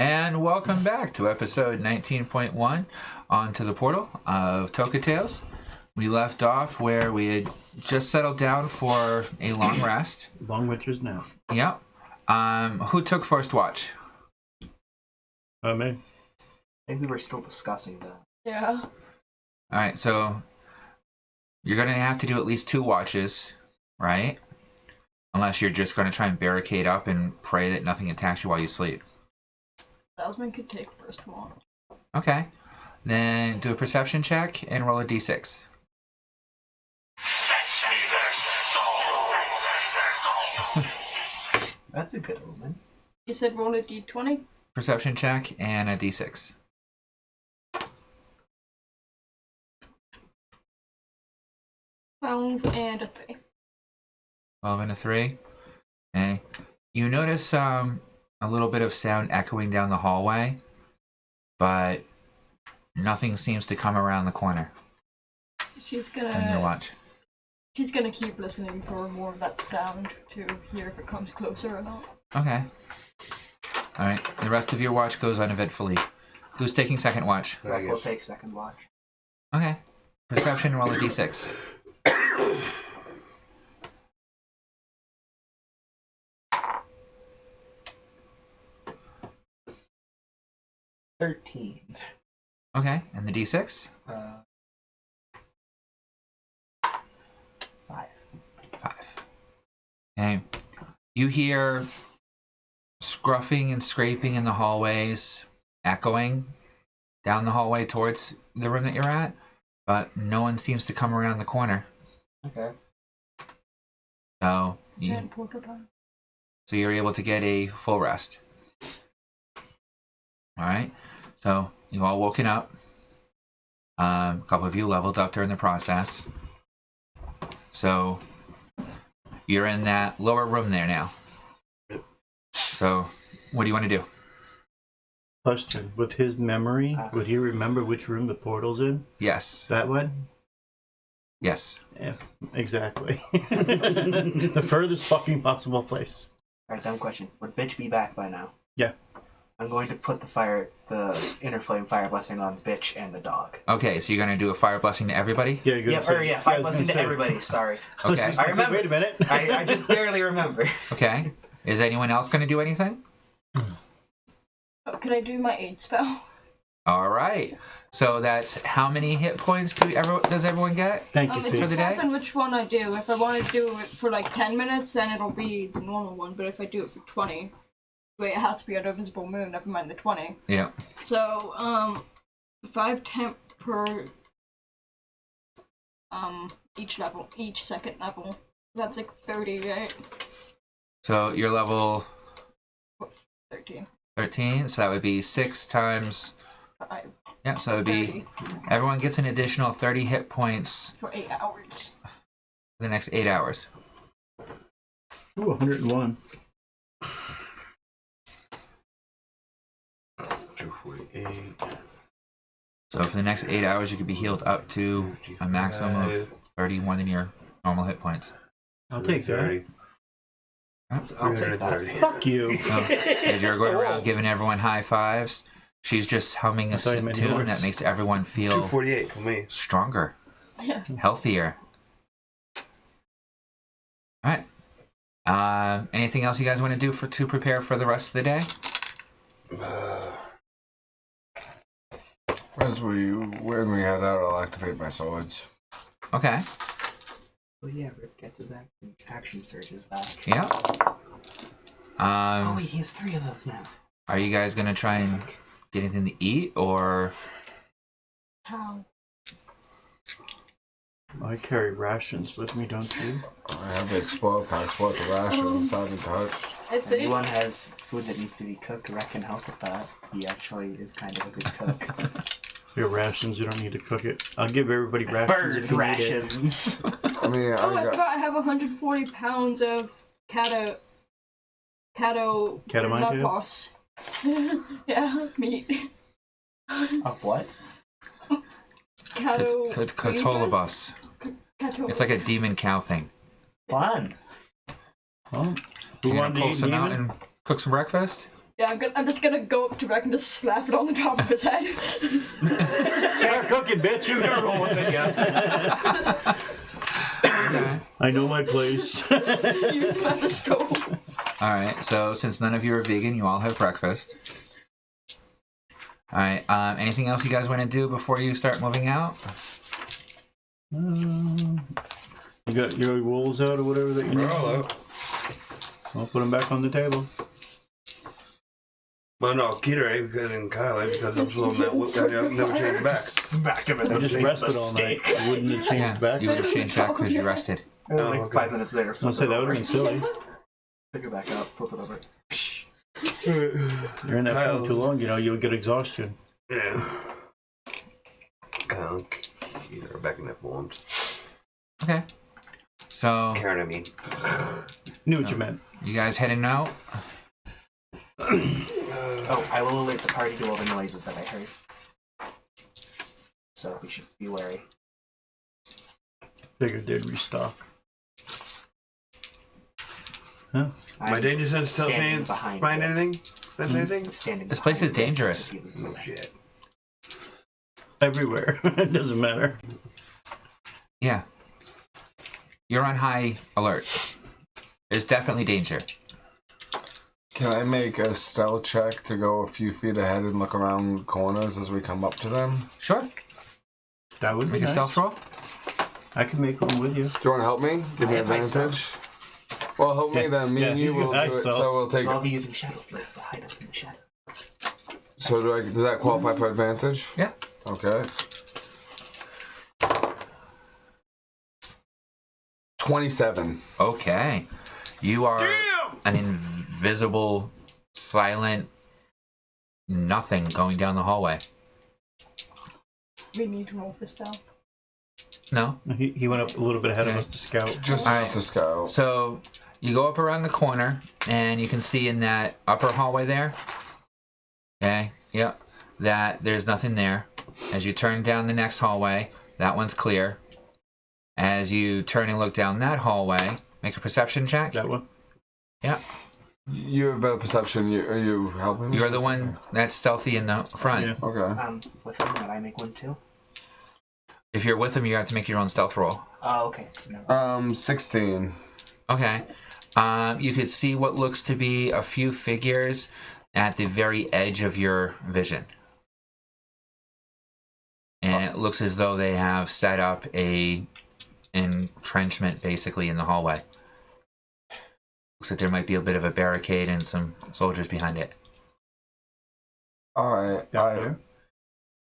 And welcome back to episode 19.1 onto the portal of Toka Tales. We left off where we had just settled down for a long rest. Long winter's now. Yep. Who took first watch? Me. I think we were still discussing that. Yeah. Alright, so you're going to have to do at least 2 watches, right? Unless you're just going to try and barricade up and pray that nothing attacks you while you sleep. Salesman could take first watch. Okay. Then do a perception check and roll a d6. That's a good omen. You said roll a d20? Perception check and a d6. 12 and a 3. 12 and a 3. Okay. You notice a little bit of sound echoing down the hallway, but nothing seems to come around the corner She's on your gonna watch. she's gonna keep listening for more of that sound to hear if it comes closer or not. Okay. Alright, the rest of your watch goes uneventfully. Who's taking second watch? We'll take second watch. Okay. Perception, roll a d6. 13. Okay, and the d6? 5. 5. Okay. You hear scruffing and scraping in the hallways, echoing down the hallway towards the room that you're at, but no one seems to come around the corner. Okay. So Giant porcupine. you're able to get a full rest. Alright, so you've all woken up. A couple of you leveled up during the process. So you're in that lower room there now. So what do you want to do? Question: with his memory, would he remember which room the portal's in? Yes. That one? Yes. Yeah, exactly. The furthest fucking possible place. Alright, dumb question. Would bitch be back by now? Yeah. I'm going to put the inner flame fire blessing on bitch and the dog. Okay, so you're going to do a fire blessing to everybody? Yeah, you're Fire blessing to everybody, sorry. Okay. I remember. Wait a minute. I just barely remember. Okay. Is anyone else going to do anything? Oh, could I do my aid spell? Alright. So that's how many hit points does everyone get? Thank you, It Pete. the day? depends on which one I do. If I want to do it for like 10 minutes, then it'll be the normal one. But if I do it for 20, wait, it has to be under a visible moon, never mind the 20. Yeah. So, 5 temp per each second level. That's like 30, right? So you're level 13. 13, so that would be 6 times... 5 Yeah, so it would be... Everyone gets an additional 30 hit points for 8 hours. for the next 8 hours. Ooh, 101. 248. So for the next 8 hours, you could be healed up to a maximum of 31 in your normal hit points. I'll take that. I'll take that. Fuck you. So, as you're going around giving everyone high fives, she's just humming a thought you meant tune yours. that makes everyone feel 248 for me. stronger, Yeah. healthier. Alright. Anything else you guys want to do to prepare for the rest of the day? When we head out, I'll activate my swords. Okay. Oh yeah, Rip gets his action surges back. Yeah. Oh wait, he has 3 of those now. Are you guys gonna try and get anything to eat, or... How? I carry rations with me, don't you? I have the explode packs. What the rations? Haven't touched. I If think anyone has food that needs to be cooked, Rec can help with that. He actually is kind of a good cook. Your rations, you don't need to cook it. I'll give everybody rations. Bird if you need it. rations. I mean, I I got. forgot I have 140 pounds of catamine boss. Yeah, meat. Of what? Catolobus. Cato. It's like a demon cow thing. Fun. Oh, You who gonna wanted to pull eat some out demon? and cook some breakfast? Yeah, I'm just gonna go up to Rick and just slap it on the top of his head. Start cooking, bitch. He's gonna roll with it, yeah. Okay. I know my place. Use him as a stove. Alright, so since none of you are vegan, you all have breakfast. Alright, anything else you guys want to do before you start moving out? You got your rolls out or whatever that you need? We're all out. I'll put them back on the table. Well, no, Keter ain't because in Kyle ain't because I'm slowing that whip down. I've never changed back. Smack him in I the just face with a rested all night. steak. Wouldn't have changed back? You would have changed back because you rested. Oh, Like okay. 5 minutes later, I'll flip say it that would over. have been silly. Pick it back up, flip it over. You're in that Kyle. phone too long, you know, you'll get exhaustion. Yeah. Kyle and Keter are back in their forms. Okay. So, Karen, I mean. Knew what you meant. you guys heading out? Oh, I will alert the party to all the noises that I heard. So we should be wary. Figured they'd restock. Huh? My I'm danger sense tells me standing behind find it. anything? Sense anything? I'm standing This place is behind it dangerous. to see if it's Oh, there. shit. Everywhere. It doesn't matter. Yeah. You're on high alert. There's definitely danger. Can I make a stealth check to go a few feet ahead and look around corners as we come up to them? Sure. That would be Make a nice. stealth roll. I can make one with you. Do you want to help me? Give me I have high advantage? Well, help me then. Me Yeah, and he's you will got do high it. stealth. So we'll take So I'll it. be using Shadow Flare to hide us in the shadows. So does that qualify for advantage? Yeah. Okay. 27. Okay. You are an invisible, silent nothing going down the hallway. We need to roll for stealth. No? He went up a little bit ahead of Okay. us to scout. Just All enough right. to scout. So you go up around the corner, and you can see in that upper hallway there. Okay. Yep. That there's nothing there. As you turn down the next hallway, that one's clear. As you turn and look down that hallway, make a perception check. That one? Yeah. You have better perception. Are you helping me? You're the one that's stealthy in the front. Yeah. Okay. With him, would I make one too? If you're with them, you have to make your own stealth roll. Oh, okay. No. 16. Okay. You could see what looks to be a few figures at the very edge of your vision. And it looks as though they have set up a entrenchment basically in the hallway. Looks like there might be a bit of a barricade and some soldiers behind it. All right. Down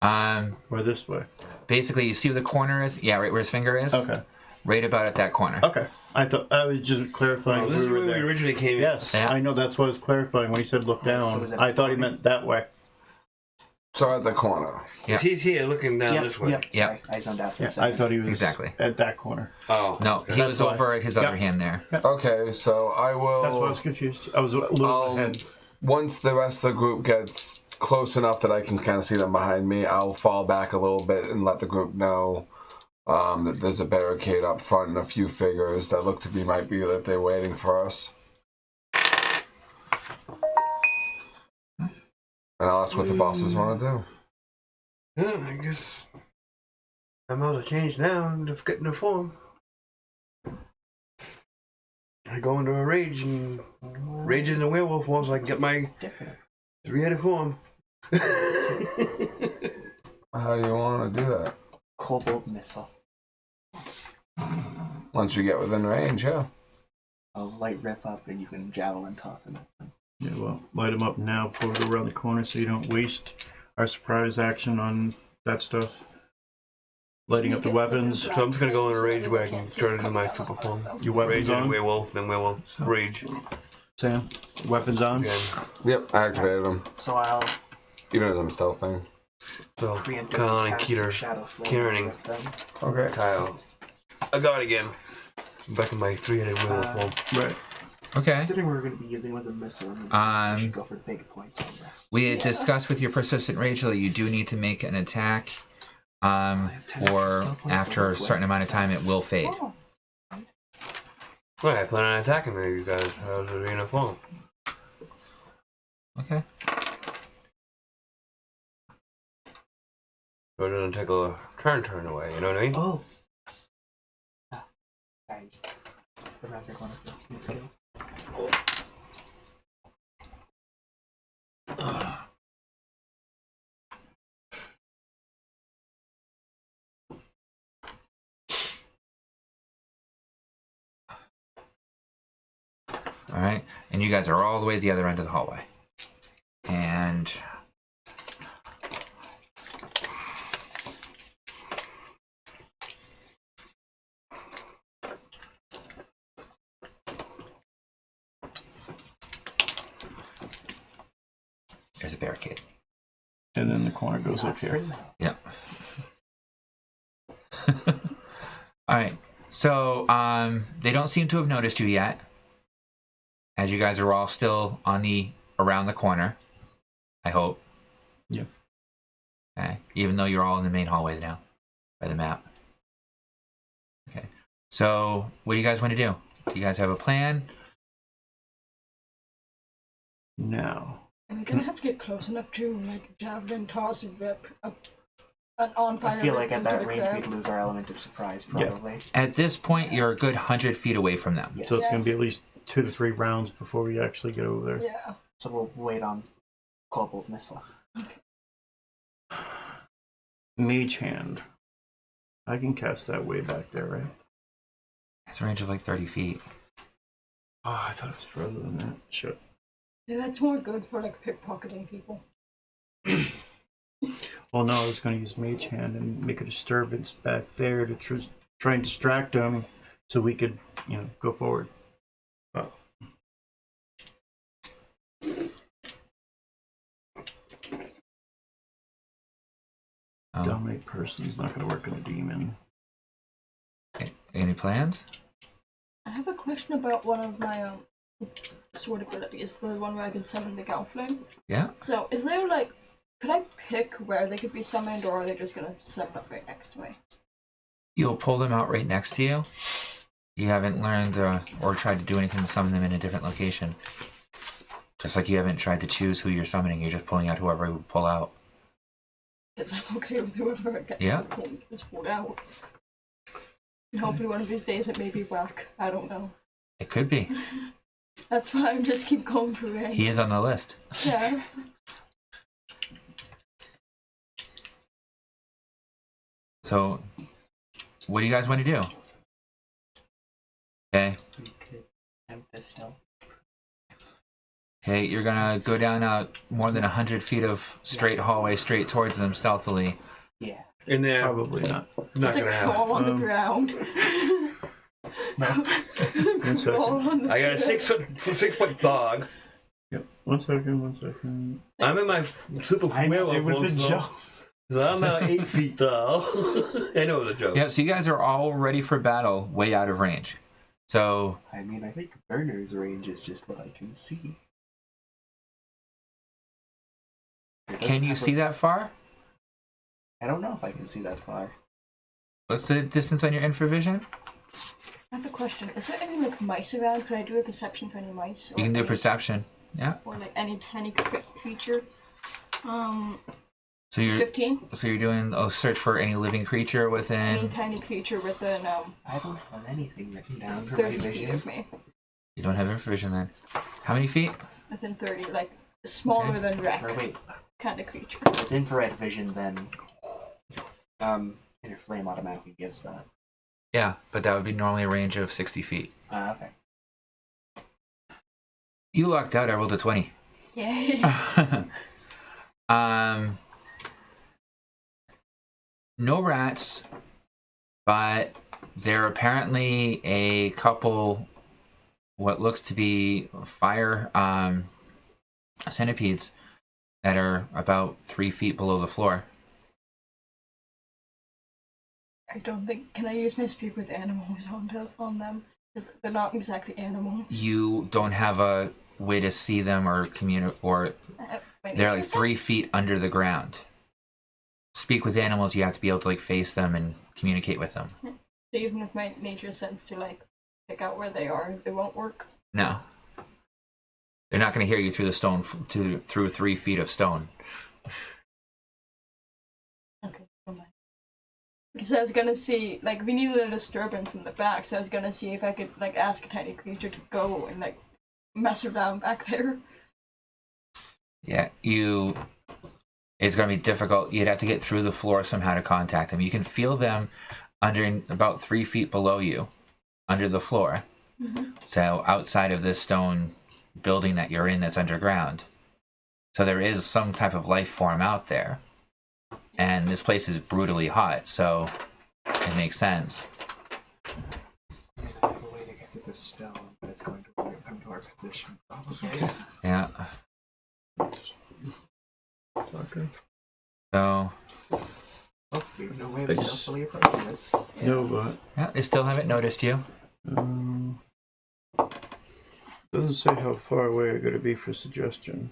there? Or this way? Basically, you see where the corner is? Yeah, right where his finger is? Okay. Right about at that corner. Okay. I thought I was just clarifying Oh, this we is were where we there. originally came in. Yes, Yeah. I know that's what I was clarifying when he said look down. So is that I thought he corner? meant that way. So at the corner. Yeah. He's here looking down this way. Yep. Yeah. Sorry, I zoned out for Yeah, a second. I thought he was Exactly. at that corner. Oh. No, okay. he That's was why. over at his Yeah. other hand there. Okay, so I will. That's why I was confused. I was a little ahead. Once the rest of the group gets close enough that I can kind of see them behind me, I'll fall back a little bit and let the group know that there's a barricade up front and a few figures that look to be might be that they're waiting for us. And I'll ask what the bosses want to do. Yeah, I guess I'm out of change now and to get into form. I go into a rage and rage in the werewolf form so I can get my Different. 3-headed form. How do you want to do that? Cobalt missile. Once we get within range, yeah. A light rip up and you can javelin toss him at them. Yeah, well, light him up now before we go around the corner so you don't waste our surprise action on that stuff. Lighting up the weapons. So I'm just gonna go in a rage where I can turn into my super form. Your Rage weapons and on? werewolf, then werewolf. Rage. Sam, weapons on? Again. Yep, I activated them. So I'll Even as I'm stealthing. So preemptively Kyle and cast Keter, Shadow Flame Kieran. with them. Okay. Kyle. I got it again. I'm back in my 3-headed werewolf form. Right. Okay. Considering we were going to be using was a missile, so I should go for big points on this. We had discussed with your persistent rage that you do need to make an attack, or after a certain amount of time it will fade. Oh. Well, I plan on attacking you guys. How's it in a form? Okay. We're gonna take a turn away, you know what I mean? Oh. I just remembered one of those new skills. All right, and you guys are all the way at the other end of the hallway, and there's a barricade. And then the corner goes up here. Yeah. All right. So they don't seem to have noticed you yet, as you guys are all still around the corner. I hope. Yeah. Okay. Even though you're all in the main hallway now, by the map. Okay. So what do you guys want to do? Do you guys have a plan? Now. Are we gonna have to get close enough to like javelin toss rip up an on fire? I feel like rip at that into the range crowd? we'd lose our element of surprise, probably. At this point, you're a good 100 feet away from them. Yes. So it's going to be at least 2 to 3 rounds before we actually get over there. Yeah. So we'll wait on Cobalt Missile. Mage Hand. I can cast that way back there, right? It's a range of like 30 feet. Oh, I thought it was further than that. Shit. Yeah, that's more good for like pickpocketing people. Well, no, I was going to use Mage Hand and make a disturbance back there to try and distract them so we could, go forward. Oh. Dominate person is not going to work on a demon. Okay. Any plans? I have a question about one of my sword abilities, the one where I can summon the Gelfling. Yeah. So is there like, could I pick where they could be summoned, or are they just gonna summon up right next to me? You'll pull them out right next to you. You haven't learned or tried to do anything to summon them in a different location. Just like you haven't tried to choose who you're summoning, you're just pulling out whoever you pull out. Because I'm okay with whoever Yeah. is pulled out. And hopefully one of these days it may be whack. I don't know. It could be. That's why I just keep going through it. He is on the list. Yeah. So, what do you guys want to do? Okay. We could attempt this still. Okay, you're gonna go down more than 100 feet of straight hallway straight towards them stealthily. Yeah. In there, Probably not. not It's like gonna happen. fall on the ground. One second. Fall on the I got a ground. 6 foot dog. Yep. 1 second, 1 second. I'm in my super I know, werewolf it was a mode, so- joke. So I'm now 8 feet tall. I know it was a joke. Yeah, so you guys are all ready for battle, way out of range. So, I mean, I think Burner's range is just what I can see. can you see that far? I don't know if I can see that far. What's the distance on your infravision? I have a question. Is there any like mice around? Could I do a perception for any mice? You can do any- perception. Yeah. Or like any creature. So you're 15. so you're doing a search for any living creature Any within. tiny creature within I don't have anything written down for my 30 feet vision. of me. You don't have infravision then. How many feet? Within 30, like smaller Okay. than wreck Or wait, kind of creature. if it's infrared vision, then inner flame automatically gives that. Yeah, but that would be normally a range of 60 feet. Okay. You lucked out. I rolled a 20. Yay. No rats, but there are apparently a couple what looks to be fire centipedes that are about 3 feet below the floor. I don't think. Can I use my speak with animals on them? Because they're not exactly animals. You don't have a way to see them or communicate, or they're like 3 feet under the ground. Speak with animals, you have to be able to like face them and communicate with them. So even if my nature sense to like pick out where they are, it won't work. No. They're not going to hear you through the stone, through 3 feet of stone. Okay, never mind. Because I was gonna see, like, we needed a disturbance in the back, so I was gonna see if I could, like, ask a tiny creature to go and, like, mess around back there. Yeah, it's going to be difficult. You'd have to get through the floor somehow to contact them. You can feel them under about 3 feet below you, under the floor. Mm-hmm. So outside of this stone building that you're in that's underground. So there is some type of life form out there. And this place is brutally hot, so it makes sense. I have a way to get to the stone, but it's going to warp them to our position, probably. Yeah. Okay. So, Oh, we have no way of I just- stealthily approaching this. No, but yeah, they still haven't noticed you. doesn't say how far away I gotta be for suggestion.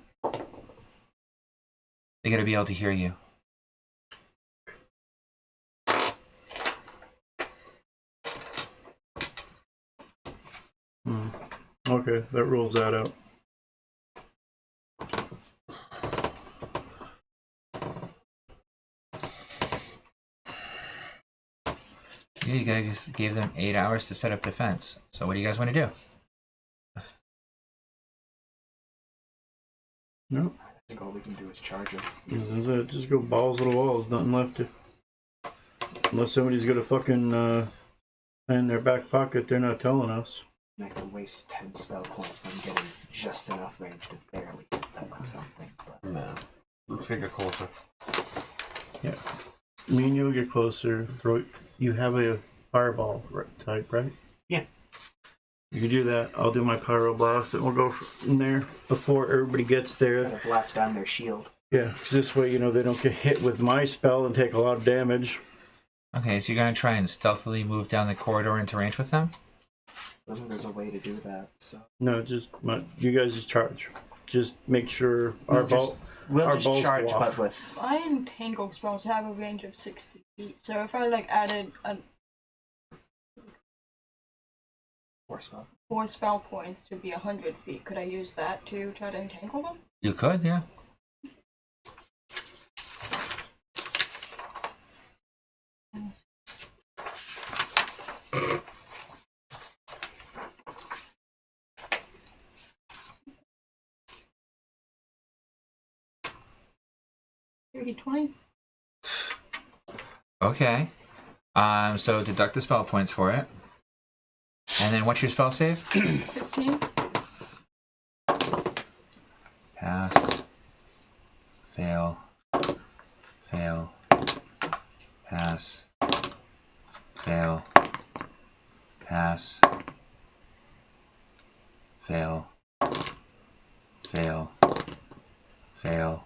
They gotta be able to hear you. Okay, that rules that out. You guys gave them 8 hours to set up defense. So what do you guys want to do? Nope. I think all we can do is charge them. Just go balls to the wall. There's nothing left to. Unless somebody's got a fucking in their back pocket, they're not telling us. And I can waste 10 spell points on getting just enough range to barely hit them with something. But No. Let's get closer. Yeah. Me and you'll get closer. Bro, you have a fireball type, right? Yeah. You can do that. I'll do my pyro blast, and we'll go in there before everybody gets there. gotta blast down their shield. Yeah, 'cause this way, they don't get hit with my spell and take a lot of damage. Okay, so you're gonna try and stealthily move down the corridor into range with them? I think there's a way to do that, so... No, you guys just charge. Just make sure our We'll our just balls charge, go off. but with... My entangle spells have a range of 60 feet, so if I, like, added 4 spell points to be 100 feet, could I use that to try to entangle them? You could, yeah. $30, $20? Okay. So deduct the spell points for it. And then what's your spell save? 15? Pass. Fail. Fail. Pass. Fail. Pass. Fail. Fail. Fail.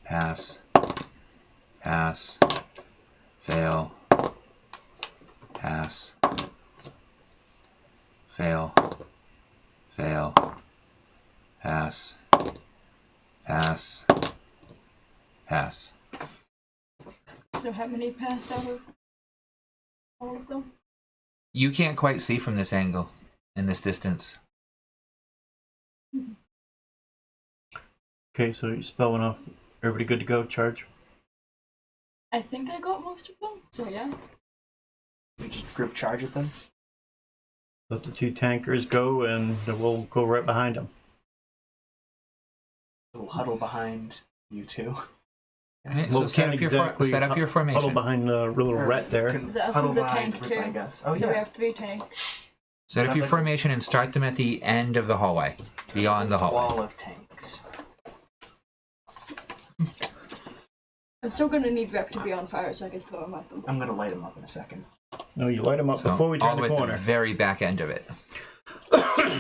Pass. Pass. Fail. Pass. Fail. Fail. Pass. Pass. Pass. So how many passed out of all of them? You can't quite see from this angle, in this distance. Okay, so you spell enough. Everybody good to go? Charge. I think I got most of them, so yeah. We just group charge at them. Let the 2 tankers go, and then we'll go right behind them. We'll huddle behind you two. Right, Well, so set can't up, exactly set up your Huddle formation. behind the little rat there. Can Is that huddle one's a behind tank Rip, I too? guess. Oh, So we yeah. have 3 tanks. Set up your formation and start them at the end of the hallway, beyond the hallway. Wall of tanks. I'm still gonna need Rep to be on fire so I can throw him at them. I'm gonna light them up in a second. No, you light them up So before we all turn the way the at corner. the very back end of it.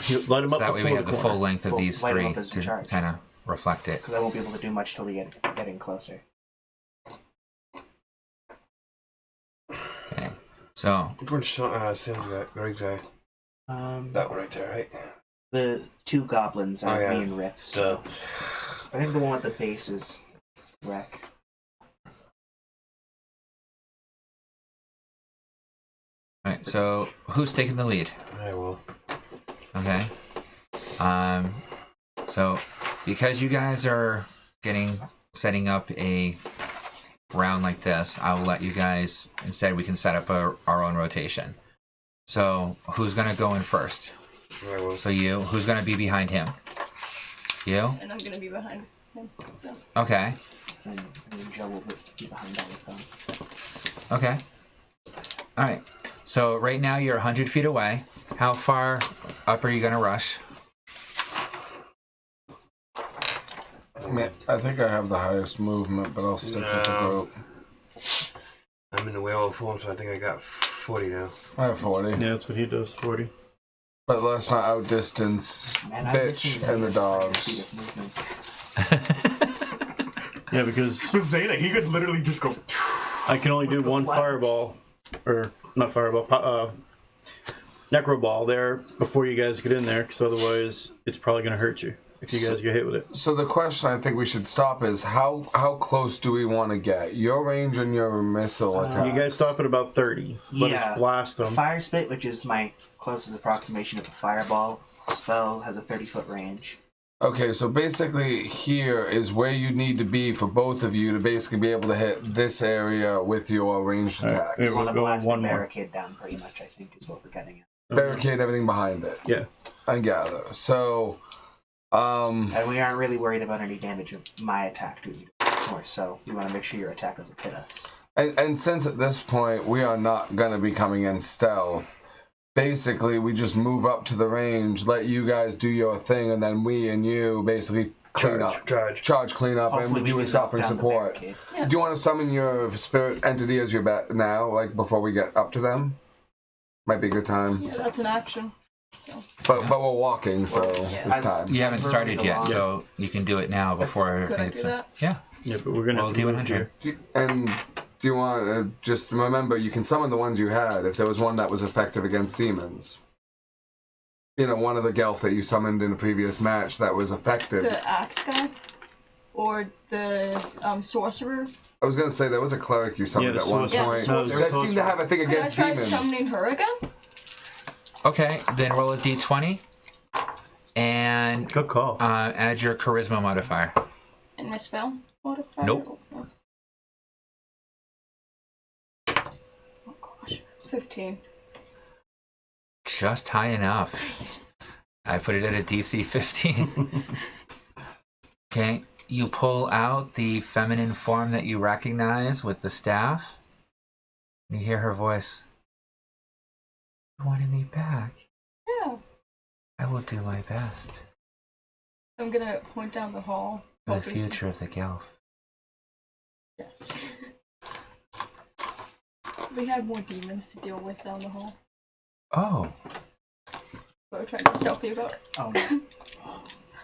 You light them So up that way before we have the full corner. length of Full these light 'em 3 up as we to charge. kind of reflect it. Because I won't be able to do much till we get in closer. Okay. So Which sounds that Greg's eye. That one right there, right? The 2 goblins are Oh, yeah. me and Rip. So Duh. I think the one with the base is Wreck. Alright, so who's taking the lead? I will. Okay. So because you guys are setting up a round like this, I will let you guys, instead we can set up our own rotation. So who's gonna go in first? I will. So you. Who's gonna be behind him? You? And I'm gonna be behind him. So. Okay. And then Joe will be behind all of them. Okay. Alright. So right now you're 100 feet away. How far up are you gonna rush? I think I have the highest movement, but I'll stick with the No. group. I'm in the werewolf form, so I think I got 40 now. I have 40. Yeah, that's what he does. 40. But let's not outdistance Man, I'm missing Bitch and the Zeta's speed dogs. of movement. Yeah, because With Zeta, he could literally just go. I can only do one fireball, or not fireball, necro ball there before you guys get in there, because otherwise it's probably going to hurt you if you guys get hit with it. So the question I think we should stop is how close do we want to get? Your range and your missile attack. You guys stop at about 30. Let Yeah. us blast them. Fire Spit, which is my closest approximation of a fireball spell, has a 30-foot range. Okay, so basically here is where you need to be for both of you to basically be able to hit this area with your ranged All right, attacks. here We want to go blast the one more. barricade down, pretty much, I think, is what we're getting at. Barricade everything behind it. Yeah. I gather. So, And we aren't really worried about any damage of my attack to you, more so we want to make sure your attack doesn't hit us. and since at this point we are not going to be coming in stealth, basically we just move up to the range, let you guys do your thing, and then we and you basically clean up. Charge, clean up, Hopefully and do we a can knock offering down the support. barricade. Yeah. Do you want to summon your spirit entity as your bat now, like before we get up to them? Might be a good time. Yeah, that's an action. So. But we're walking, so Yeah. it's time. You haven't As we're started moving yet, along. so you can do it now before Could I it's do that? yeah. Yeah, but we're going to Roll have to move D100. here. And do you want to just remember you can summon the ones you had if there was one that was effective against demons? You know, one of the Gelf that you summoned in a previous match that was effective. The axe guy? Or the sorcerer? I was going to say there was a cleric you summoned Yeah, at the one sorcerer. point Yeah, the that seemed to sorcerer. have a thing Could I against try demons. summoning her again? Okay, then roll a d20 and Good call. add your charisma modifier. And my spell modifier? Nope. Oh, oh gosh. 15. Just high enough. I put it at a DC 15. Okay, you pull out the feminine form that you recognize with the staff. You hear her voice. You wanted me back. Yeah. I will do my best I'm gonna point down the hall. for the hoping- future of the Gelf. Yes. We have more demons to deal with down the hall. Oh, But we're trying to be stealthy about it. Oh no,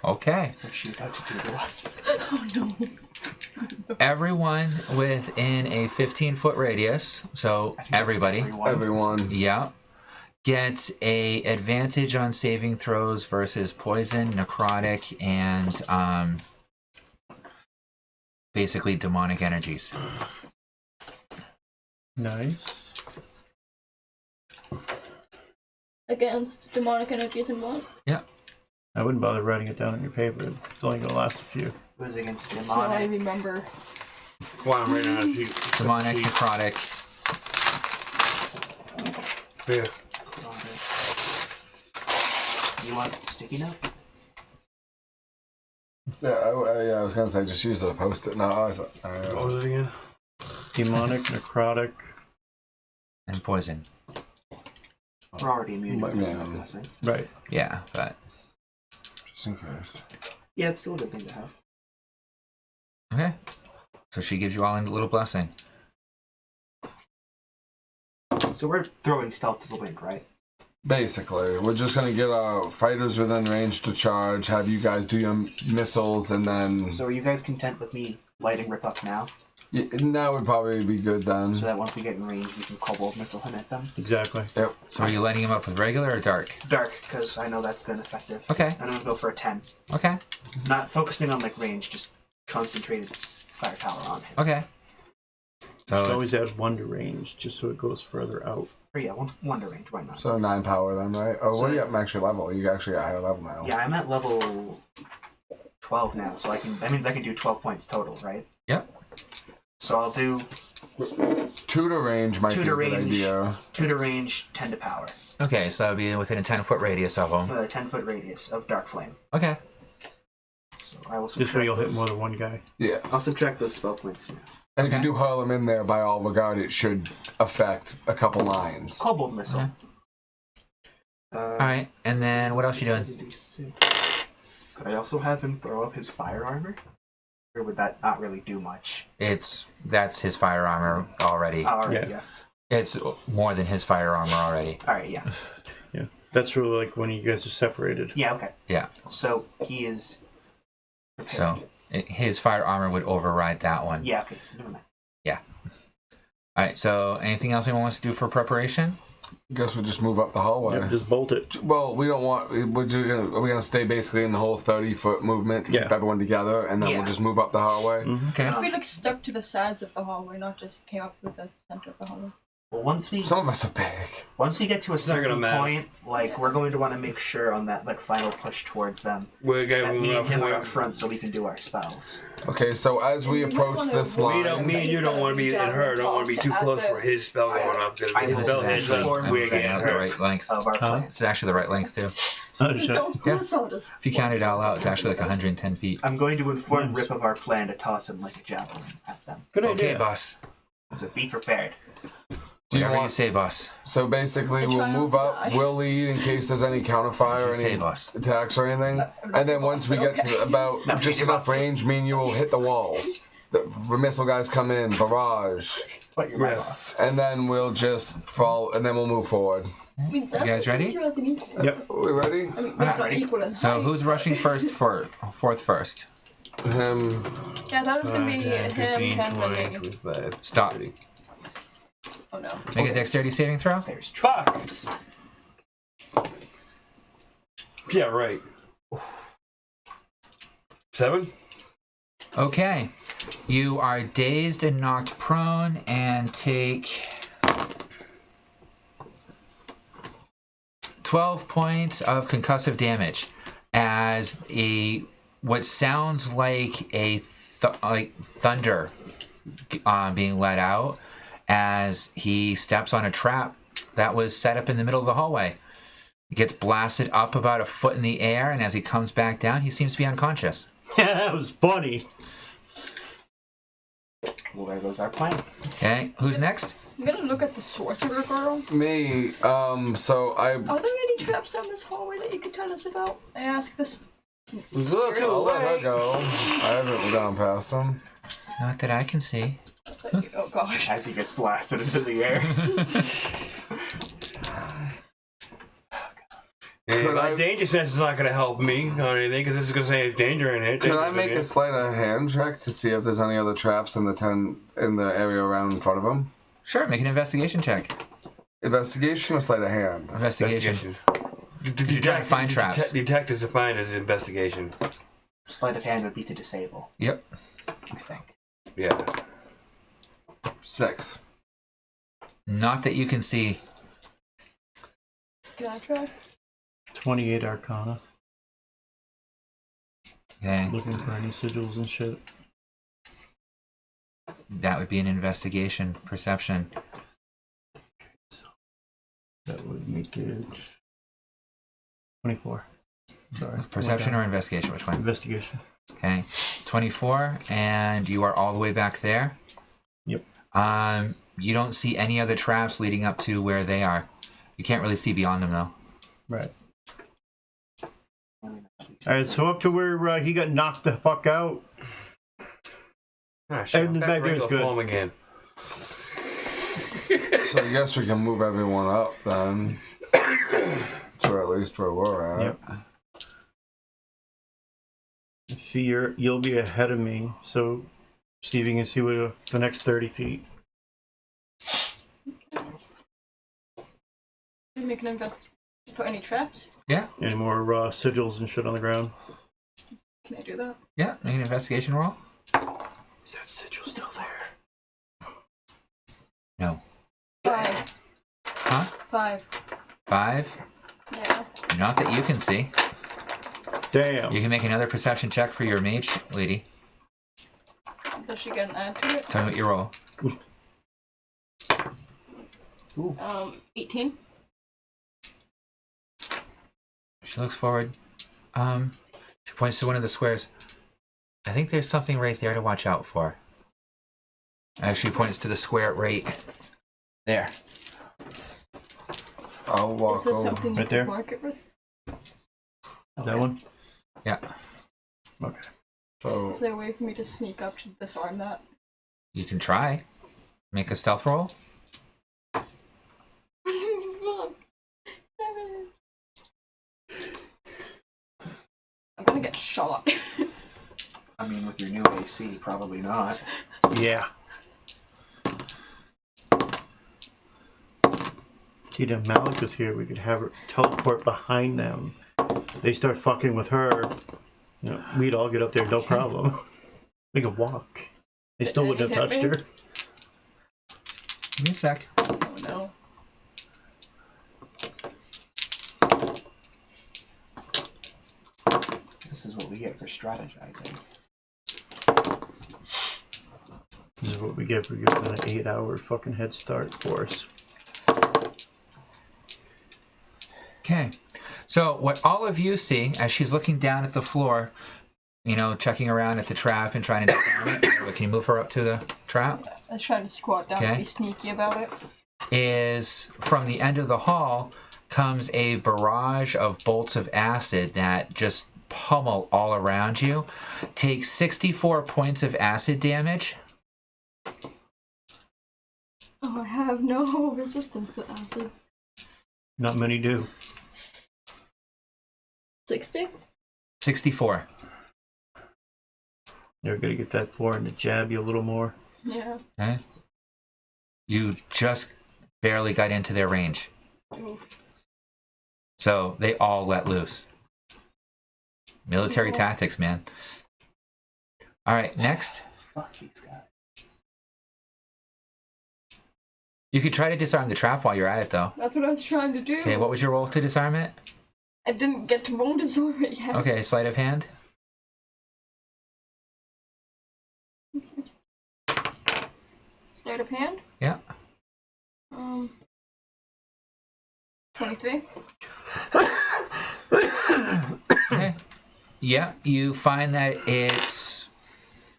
okay. what's she about to do to us? Oh no. Everyone within a 15-foot radius, so I think that's everybody, Everyone. yeah, gets a advantage on saving throws versus poison, necrotic, and basically demonic energies. Nice. Against demonic energies and what? I wouldn't bother writing it down on your paper. It's only going to last a few. It was against So I demonic. remember. Well, I'm right on a sheet. Demonic, necrotic. Yeah. You want sticky note? Yeah, I was going to say just use the post-it. No, I was What was it again? Demonic, necrotic. And poison. We're already immune to But, poison, yeah. I'm guessing. Right. Yeah, but just in case. Yeah, it's still a good thing to have. okay. So she gives you all a little blessing. So we're throwing stealth to the wind, right? Basically, we're just gonna get our fighters within range to charge, have you guys do your missiles, and then So are you guys content with me lighting Rip up now? that would probably be good then. So that once we get in range, we can Kobold Missile him at them? Exactly. Yep. So are you lighting him up with regular or dark? Dark, because I know that's been effective. Okay. And I'm gonna go for a 10. Okay. Not focusing on like range, just concentrated firepower on him. Okay. Just So always add 1 to range, just so it goes further out. Or yeah, wonder range. Why not? So 9 power then, right? Oh, So- what are you at max your level? You actually at higher level now. Yeah, I'm at level 12 now, so that means I can do 12 points total, right? Yep. So I'll do 2 to range might 2 be to a good range, idea. 2 to range, 10 to power. Okay, so that would be within a 10-foot radius of them. With a 10-foot radius of Dark Flame. Okay. So I will This way subtract you'll hit those. more than one guy. Yeah. I'll subtract those spell points. Yeah. And if Okay. you do hurl them in there by all regard, it should affect a couple lines. Cobalt Missile. Alright, and then what else you doing? 76. Could I also have him throw up his fire armor? Or would that not really do much? That's his fire armor already. Oh, alright, Yeah. yeah. It's more than his fire armor already. Alright, yeah. Yeah. That's really like when you guys are separated. Yeah, okay. Yeah. So he is prepared. So his fire armor would override that one. Yeah, okay, so never mind. Alright, so anything else anyone wants to do for preparation? Guess we'll just move up the hallway. Yep, just bolt it. Well, we don't want. Are we gonna stay basically in the whole 30-foot movement to keep Yeah. everyone together, and then Yeah. we'll just move up the hallway? Okay. If we like stuck to the sides of the hallway, not just came up through the center of the hallway. Well, once we Some of us are big. get to a not gonna certain matter. point, like we're going to want to make sure on that like final push towards them We're that going me and him are up up front so we can do our spells. Okay, so as we We don't approach wanna this avoid- line, Me and you don't want to be, and her don't want to be too close for his spell going up. Because I his will spell actually heads up, form we're the getting the hurt. right length. Of our plan. It's actually the right length too. Just don't let's all just. If you count it all out, it's actually like 110 feet. I'm going to inform Rip of our plan to toss him like a javelin at them. Good Okay, idea. boss. So be prepared. do you Whatever you want? say, boss. So basically, I we'll try not move to up. die. We'll lead in case there's any counterfire, You say, any boss. attacks or anything. And then once we get to about No, just you're enough boss. range, me and you will hit the walls. The missile guys come in, barrage, But you're my Yeah. boss. and then we'll just fall, and then we'll move forward. You guys ready? Yep. Are we ready? I mean, We're not not ready. equal in So height. who's rushing first? Fourth first. Him. Yeah, that was gonna be 10, him, 15, Ken, and 20, maybe. 25, Stop. 30. Oh no. Make a dexterity saving throw. There's Fuck! traps. Yeah, right. 7? Okay. You are dazed and knocked prone and take 12 points of concussive damage as what sounds like like thunder being let out as he steps on a trap that was set up in the middle of the hallway. He gets blasted up about a foot in the air, and as he comes back down, he seems to be unconscious. Yeah, that was funny. Well, there goes our plan. Okay, who's next? I'm gonna look at the sorcerer girl. Me. So I. Are there any traps down this hallway that you could tell us about? I ask this. It's a little too I'll let her late. go. I haven't gone past him. Not that I can see. Oh gosh. As he gets blasted into the air. And Could my I- danger sense is not going to help me on anything because it's going to say there's danger in it. Can I Danger's make in a it. sleight of hand check to see if there's any other traps in the area around in front of him? Sure, make an investigation check. Investigation or sleight of hand? Investigation. Investigation. You're trying to find traps. Detect is defined as investigation. Sleight of hand would be to disable, Yep. I think. Yeah. 6. Not that you can see. Can I try? 28 Arcana. Okay, Looking for any sigils and shit. that would be an investigation perception. That would make it 24. Sorry. Perception or investigation? Which one? Investigation. Okay, 24, and you are all the way back there. Yep. You don't see any other traps leading up to where they are. You can't really see beyond them though. Right. Alright, so up to where he got knocked the fuck out. Ah, shit, And the back back there's regular good. form again. So I guess we can move everyone up then. To at least where we're at. Yep. Fear, you'll be ahead of me, so see if you can see what the next 30 feet. Can we make an invest for any traps? Yeah, Any more sigils and shit on the ground? Can I do that? yeah. Make an investigation roll. Is that sigil still there? No. 5. Huh? 5. 5? Yeah. Not that you can see. Damn. You can make another perception check for your mage lady. Does she get an add to it? Tell me what you roll. 18. She looks forward. She points to one of the squares. I think there's something right there to watch out for. Actually points to the square right there. I'll Is walk there over. something you Right can there? mark it with? That one? Yeah. Okay. So Is there a way for me to sneak up to disarm that? You can try. Make a stealth roll. Fuck. 7. I'm gonna get shot. I mean, with your new AC, probably not. Yeah. See, if Malik was here, we could have her teleport behind them. They start fucking with her. You know, we'd all get up there, no problem. We could walk. They still Did wouldn't any have touched hit her. Give me a sec. Oh no. This is what we get for strategizing. This is what we get for giving an 8-hour fucking head start for us. Okay. So what all of you see as she's looking down at the floor, you know, checking around at the trap and trying to disarm it. Can you move her up to the trap? I was trying to squat down Okay. and be sneaky about it. Is from the end of the hall comes a barrage of bolts of acid that just pummel all around you. Take 64 points of acid damage. Oh, I have no resistance to acid. Not many do. 60? 64. They're gonna get that 4 and to jab you a little more. Yeah. Okay. You just barely got into their range. Oof. So they all let loose. Military Yeah. tactics, man. All right, next. Fuck these guys. You could try to disarm the trap while you're at it, though. That's what I was trying to do. Okay, what was your roll to disarm it? I didn't get to roll disarm it yet. Okay, sleight of hand. Sleight of hand? Yeah. 23? Okay. Yeah, you find that it's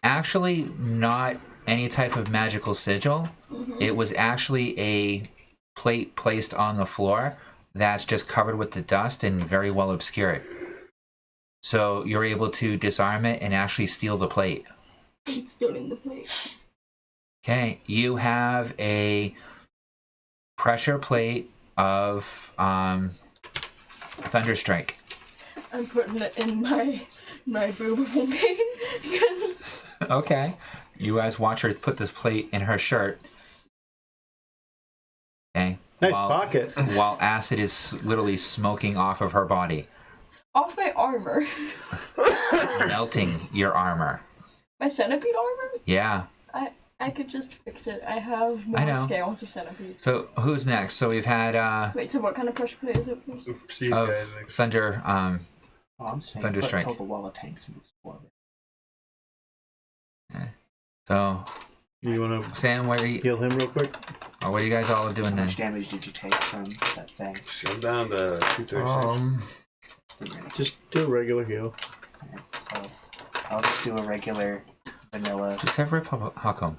actually not any type of magical sigil. It was actually a plate placed on the floor that's just covered with the dust and very well obscured. So you're able to disarm it and actually steal the plate. It's still in the plate. Okay, you have a pressure plate of Thunderstrike. I'm putting it in my boobable main. Because Okay. You guys watch her put this plate in her shirt. Okay. Nice pocket. While acid is literally smoking off of her body, off my armor. melting your armor. My centipede armor? Yeah. I could just fix it. I have I more know. scales of centipede. So who's next? So we've had Wait, so what kind of pressure plate is it? Steve's of guys next. Thunder. Oh, I'm saying Thunderstrike. until the wall of tanks moves forward. So You want to Sam, where are you? heal him real quick? Or what are you guys all doing How then? much damage did you take from that thing? I'm down to 236. Didn't really- Just do a regular heal. Okay, so I'll just do a regular vanilla. Just have Rip hug him.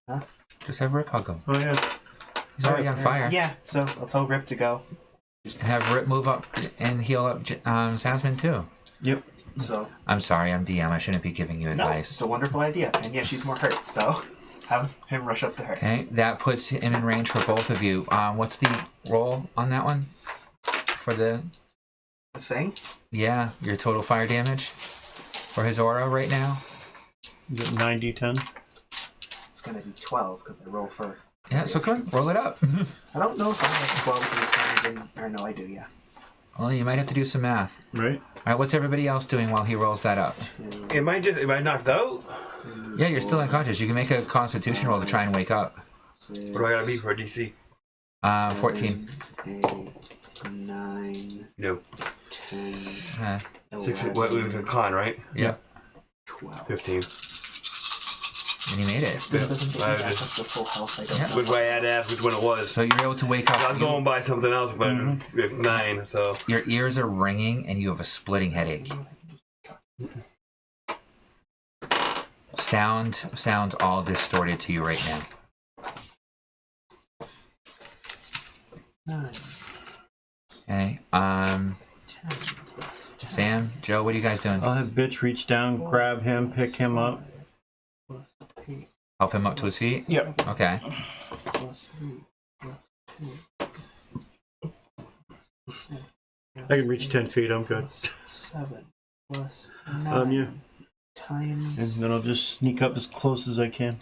Huh? Just have Rip hug him. Oh yeah. He's already on fire. Yeah, so I'll tell Rip to go. Have Rip move up and heal up Sasmin too. Yep. So I'm sorry, I'm DM. I shouldn't be giving you no, advice. it's a wonderful idea, and yeah, she's more hurt. So have him rush up to her. Okay, that puts him in range for both of you. What's the roll on that one? For the The thing. your total fire damage for his aura right now. Is it 9d10? It's gonna be 12 because I roll for. Yeah, so come on, roll it up. I don't know if I have 12 these times in. Or no, I do. Yeah. Well, you might have to do some math. Right? All right, what's everybody else doing while he rolls that up? Am I knocked out? Yeah, you're still unconscious. You can make a Constitution roll to try and wake up. What do I gotta be for a DC? 14. 8, 9, No. 10, Okay. 11, What we were con, right? Yep. 12. 15. And you made it. This doesn't get I me back up just- to full health. I don't Yeah. know. Which way I had to ask which one it was. So you're able to wake up. I was going by something else, but it's 9, so. Your ears are ringing and you have a splitting headache. Sounds all distorted to you right now. 9, Okay. 10 plus 10 Sam, Joe, what are you guys doing? I'll have bitch reach down, grab him, pick him up. plus 8 Help him up to his feet? Yep. Okay. plus 3 plus 2 plus 6 I can reach 10 feet. I'm good. plus 7 plus 9 Yeah. times And then I'll just sneak up as close as I can.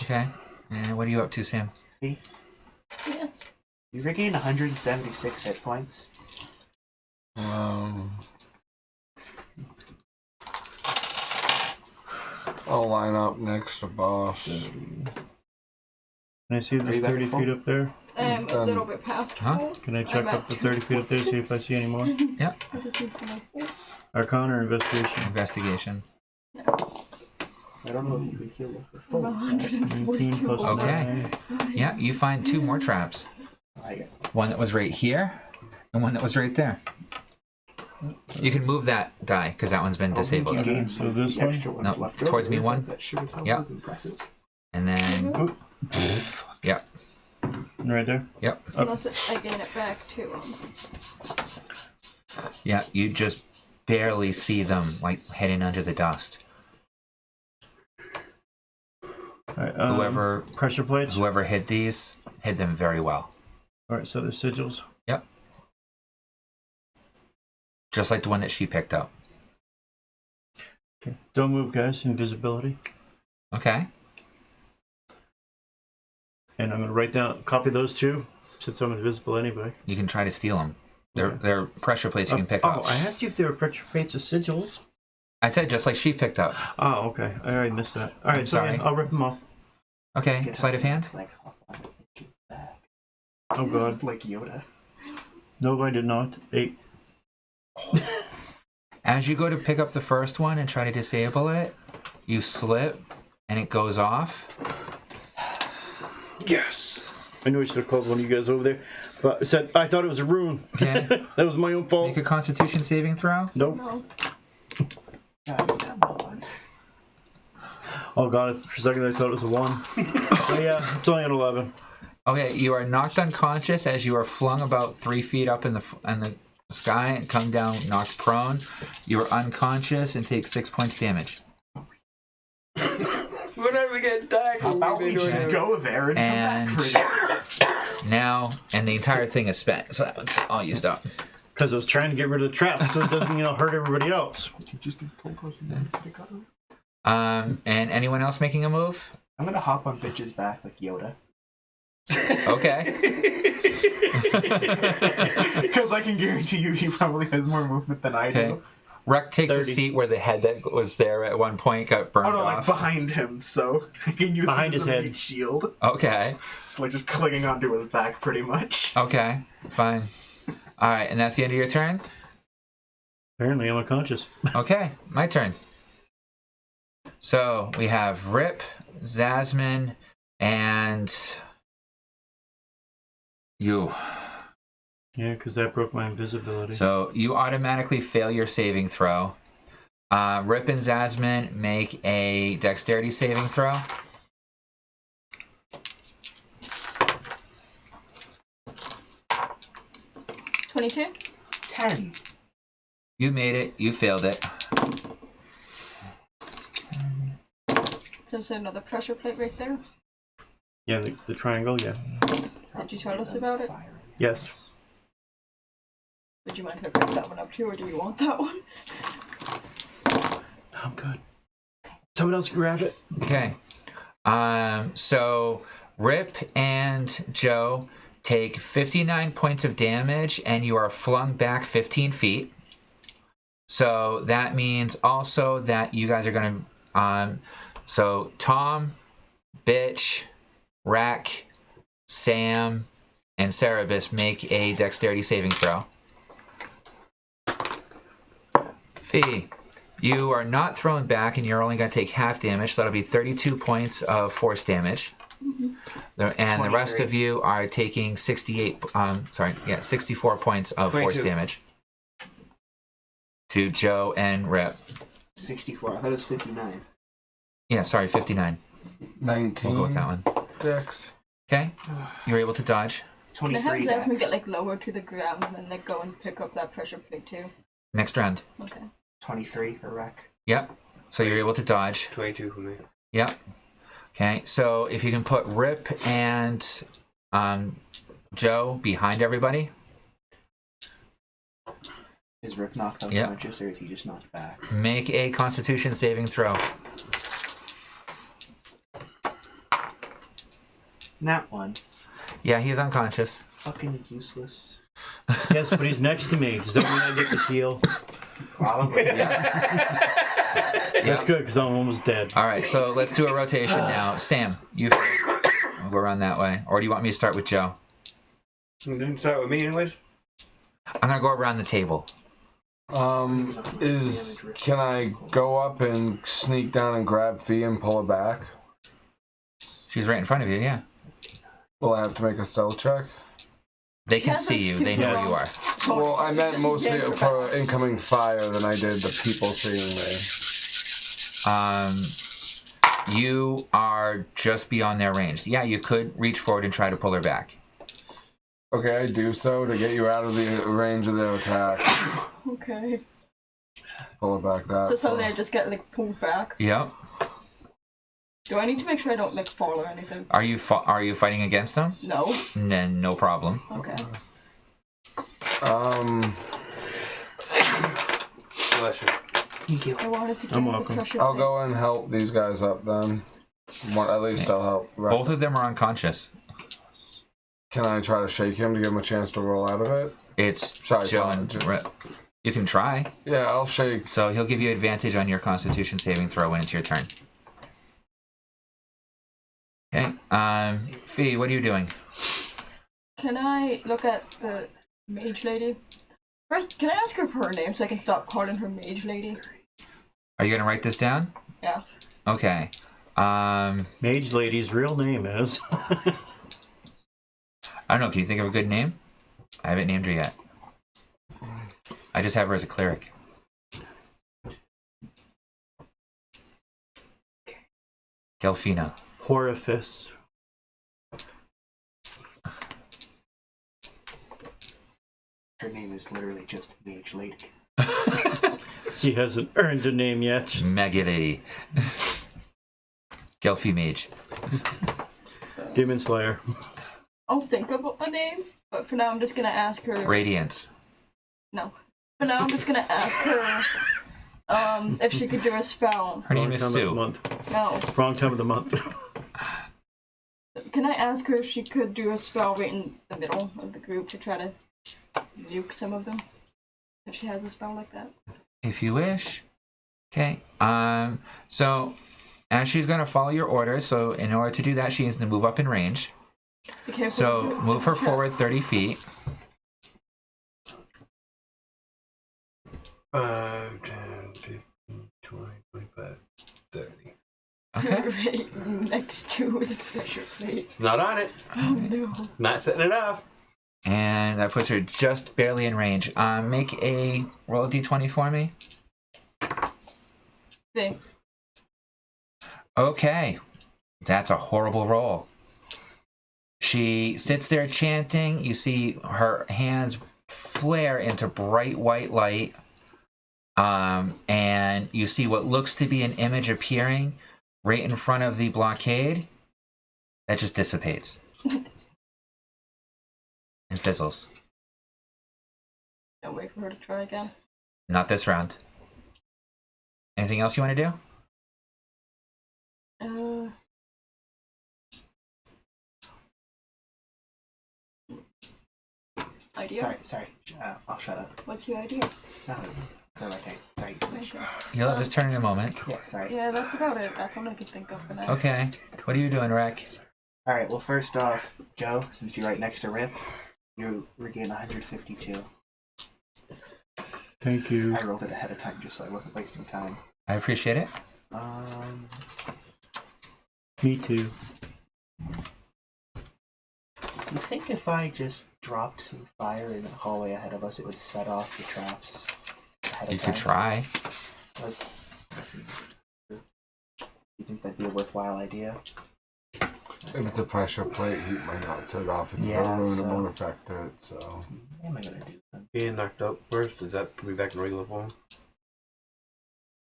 Okay. And what are you up to, Sam? 8. Yes. You regain 176 hit points. I'll line up next to boss. Can I see the Are you back 30 at full? feet up there? A little bit past. Huh? full. Can I check I'm up at the 30 feet up there, see if I see any more? Yeah. I just need to know. Arcana or investigation? Investigation. I don't know if you could heal them for full. 142. 19 plus Okay. 9. Yeah, you find 2 more traps. I got One that was right here and one that was right there. You can move that die because that one's been disabled. You gained So this the one? extra ones No, left towards over, me one. That sure as hell Yep. was impressive. And then, yep, Right there? yep, Unless I gain it back too. yeah. You just barely see them like heading under the dust. Alright, Whoever pressure plates? hid these hid them very well. Alright, so there's sigils. Yep. Just like the one that she picked up. Okay. Don't move, guys. Invisibility. Okay. And I'm going to write down, copy those two, since I'm invisible anyway. You can try to steal them. They're pressure plates you can pick oh, up. I asked you if they were pressure plates or sigils. I said just like she picked up. Oh, okay. I already missed that. Alright, I'm so sorry. yeah, I'll rip them off. Okay. Get Sleight of hand. Like hop on the bitch's back. Oh god. Like Yoda. No, I did not. 8. As you go to pick up the first one and try to disable it, you slip and it goes off. Yes! I knew I should have called one of you guys over there. But I said, I thought it was a rune. Okay. That was my own fault. Make a Constitution saving throw. Nope. No. Guys, come on. Oh god, for a second I thought it was a 1. Oh yeah, it's only an 11. Okay, you are knocked unconscious as you are flung about 3 feet up in the sky and come down knocked prone. You are unconscious and take 6 points damage. Whenever we get tagged, How about we just go there and come back for this? Now, and the entire thing is spent, so that one's all used up. Because I was trying to get rid of the trap so it doesn't, hurt everybody else. You just get pulled close and then pick up. And anyone else making a move? I'm gonna hop on bitch's back like Yoda. Okay. Because I can guarantee you he probably has more movement than I Okay. do. Ruck takes a 30. seat where the head that was there at one point got burned Oh no, like off. behind him, so I can use Behind him as his a head. meat shield. Okay. So like just clinging onto his back pretty much. Okay. Fine. All right, and that's the end of your turn? Apparently I'm unconscious. Okay, my turn. So we have Rip, Zasmine, and you. Yeah, because that broke my invisibility. So you automatically fail your saving throw. Rip and Zasmine make a dexterity saving throw. $22. 10. You made it. You failed it. So there's another pressure plate right there. Yeah, the triangle, yeah. Did you tell us about it? Yes. Would you mind if I pick that one up too, or do you want that one? I'm good. Someone else grab it. Okay. So Rip and Joe take 59 points of damage, and you are flung back 15 feet. So that means also that you guys are going to... so Tom, Bitch, Rack, Sam, and Cerebus, make a dexterity saving throw. Fee, you are not thrown back, and you're only going to take half damage, so that'll be 32 points of force damage. And the rest of you are taking 64 points of force 22. damage. To Joe and Rip. 64. I thought it was 59. Yeah, sorry, 59. 19. We'll go with that one. Dex. Okay, you're able to dodge. Can I have 23 Jasmine dex. get like lower to the ground and then like go and pick up that pressure plate too? Next round. Okay. 23 for Wreck. Yep. So you're able to dodge. 22 for me. Yep. Okay, so if you can put Rip and Joe behind everybody. Is Rip knocked Yep. unconscious or is he just knocked back? Make a Constitution saving throw. Nat 1. Yeah, he is unconscious. Fucking useless. Yes, but he's next to me. Does that mean I get the heal? Probably. Yes. That's good because I'm almost dead. All right, so let's do a rotation now. Sam, you we'll go around that way. Or do you want me to start with Joe? You didn't start with me anyways? I'm going to go around the table. Can I go up and sneak down and grab Fee and pull her back? She's right in front of you, yeah. Will I have to make a stealth check? They can Yes, see you. They know yes. you are. Well, I meant mostly Yeah, you're for back. incoming fire than I did the people seeing me. You are just beyond their range. Yeah, you could reach forward and try to pull her back. Okay, I do so to get you out of the range of their attack. Okay. Pull her back that So suddenly far. I just get like pulled back. Yep. Do I need to make sure I don't like fall or anything? Are you fighting against them? No. Then no problem. Okay. Bless you. Thank you. I wanted to get I'm the welcome. pressure I'll plate. go and help these guys up then. At least I'll help. Right. Both of them are unconscious. Can I try to shake him to give him a chance to roll out of it? It's Sorry, Joe Tom. and Rip. You can try. Yeah, I'll shake. So he'll give you advantage on your Constitution saving throw when it's your turn. Okay. Fee, what are you doing? Can I look at the mage lady? First, can I ask her for her name so I can stop calling her mage lady? Are you gonna write this down? Yeah. Okay. Mage Lady's real name is. I don't know. Can you think of a good name? I haven't named her yet. I just have her as a cleric. Gelfina. Horifice. Her name is literally just Mage Lady. She hasn't earned a name yet. Mega Lady. Gelfie Mage. Demon Slayer. I'll think of a name, but for now I'm just gonna ask her. Radiance. No. For now I'm just gonna ask her if she could do a spell. Her name Wrong is time of the Sue. month. No. Wrong time of the month. Can I ask her if she could do a spell right in the middle of the group to try to nuke some of them? If she has a spell like that. If you wish. Okay. So as she's gonna follow your orders, so in order to do that, she needs to move up in range. Be careful. So move her forward 30 feet. 5, 10, 15, 20, 25, 30. Okay. Right next to the pressure plate. It's not on it. Oh no. Not setting it off. And that puts her just barely in range. Make a roll a d20 for me. Thing. Okay. That's a horrible roll. She sits there chanting. You see her hands flare into bright white light. And you see what looks to be an image appearing right in front of the blockade. That just dissipates. And fizzles. Don't wait for her to try again. Not this round. Anything else you want to do? Idea? Sorry. I'll shut up. What's your idea? No, it's for my turn. Sorry, you finish. Okay. You'll have his turn in a moment. Yeah, sorry. Yeah, that's about it. That's all I could think of for now. Okay. What are you doing, Rec? Alright, well, first off, Joe, since you're right next to Rip, you regain 152. Thank you. I rolled it ahead of time just so I wasn't wasting time. I appreciate it. Me too. You think if I just dropped some fire in the hallway ahead of us, it would set off the traps ahead of You time? could try. You think that'd be a worthwhile idea? If it's a pressure plate, heat might not set it off. It's Yeah, maroon, so- it won't affect it, so... What am I gonna do then? Being knocked out first, does that put me back in regular form?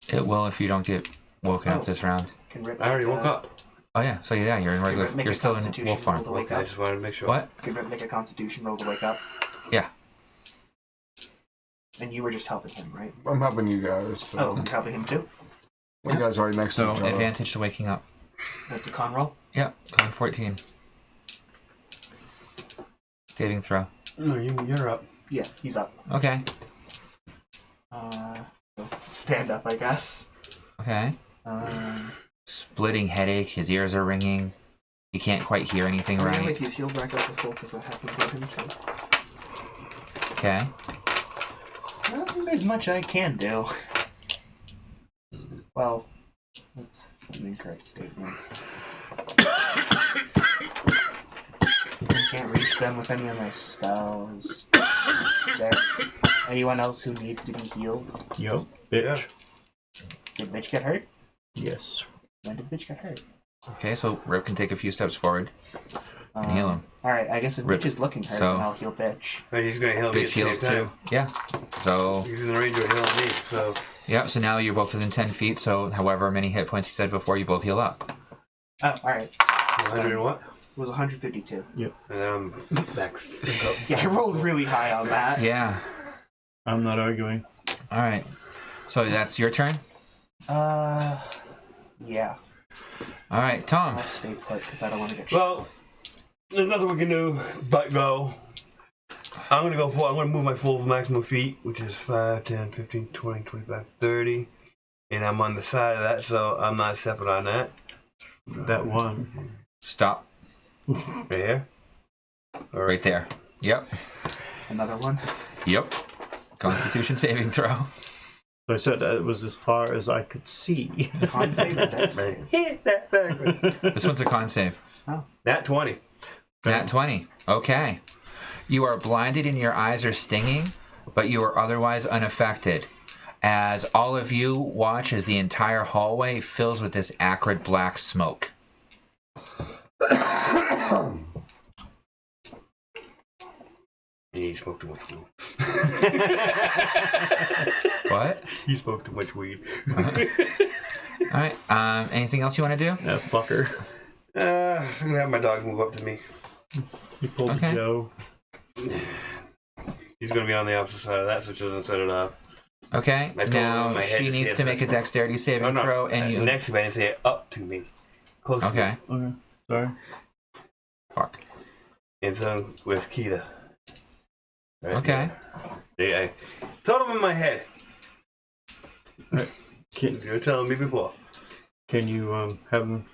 It will if you don't get woken Oh. up this round. Can Rip I already make woke a- up. Oh yeah, so yeah, you're in Can regular. Rip make You're a still in Constitution wolf farm. roll to wake Okay, I up? just wanted to make sure. What? Can Rip make a Constitution roll to wake up? Yeah. And you were just helping him, right? I'm helping you guys, so... Oh, you're helping him too? You guys are right next So to each other. advantage to waking up. That's a con roll? Yeah, con 14. Saving throw. No, you're up. Yeah, he's up. Okay. Stand up, I guess. Okay. Splitting headache. His ears are ringing. He can't quite hear anything Wait, right. he's healed back up to full because that happens to him too. Okay. Well, there's much I can do. Well, that's an incorrect statement. I can't reach them with any of my spells. Is there anyone else who needs to be healed? Yo, bitch. Yeah. Did Bitch get hurt? Yes. When did Bitch get hurt? Okay, so Rip can take a few steps forward and heal him. Alright, I guess if Rip. Bitch is looking hurt, So- then I'll heal Bitch. Hey, he's gonna heal me at Bitch the heals same too. time. Yeah. So He's in the range of healing me, so... yeah, so now you're both within 10 feet, so however many hit points you said before, you both heal up. Oh, alright. 100 and what? It was 152. And then I'm back. Yeah, I rolled really high on that. Yeah. I'm not arguing. Alright. So that's your turn? Yeah. Alright, Tom. I'll stay put because I don't want to get Well, there's nothing we can do but go. I'm gonna go full. I'm gonna move my full maximum feet, which is 5, 10, 15, 20, 25, 30. And I'm on the side of that, so I'm not stepping on that. That one. Stop. Right here? Right there. Yep. another one. Yep. Constitution saving throw. So I said that it was as far as I could see. Con save or dex save? Hit that back. This one's a con save. Nat 20. Nat 20. Okay. You are blinded and your eyes are stinging, but you are otherwise unaffected. As all of you watch as the entire hallway fills with this acrid black smoke. He smoked too much weed. What? He smoked too much weed. Alright. Anything else you want to do? That fucker. I'm gonna have my dog move up to me. He pulled Okay. Joe. He's gonna be on the opposite side of that, so it doesn't set it off. Okay. I told her in Now my head she to needs see to if make a that's- dexterity saving throw, and you. Next time I didn't say it up to me. Close to me. Okay. Okay. Sorry. Fuck. And so with Kita. Right Okay. there. I told him in my head. Can, You were telling me before. can you have them,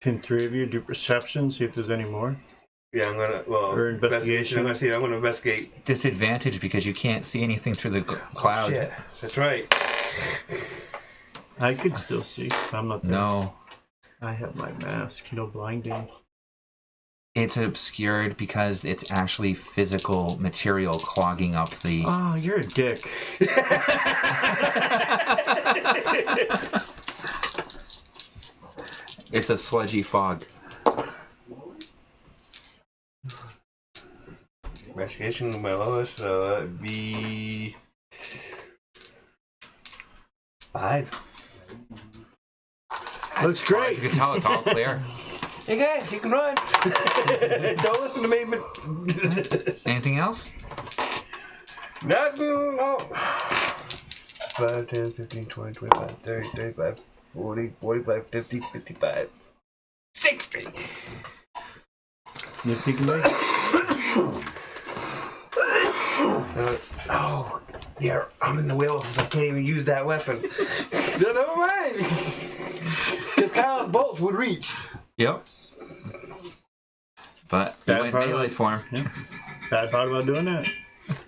can three of you do perception, see if there's any more? Yeah, I'm gonna. Well, Or investigation. I'm gonna investigate. Disadvantage because you can't see anything through the cloud. Shit, that's right. I could still see. I'm not there. No. I have my mask. No blinding. It's obscured because it's actually physical material clogging up the. Oh, you're a dick. It's a sludgy fog. Investigation is my lowest, so that'd be 5. Looks As far as great. You can tell it's all clear. Hey guys, you can run. Don't listen to me, but Anything else? nothing. No. 5, 10, 15, 20, 25, 30, 35, 40, 45, 50, 55, 60. Nitpicking? Oh, yeah, I'm in the wheelhouse. I can't even use that weapon. No, never mind. Because Kyle's bolts would reach. Yep. But you Bad went part melee about- form. Yeah. Bad part about doing that.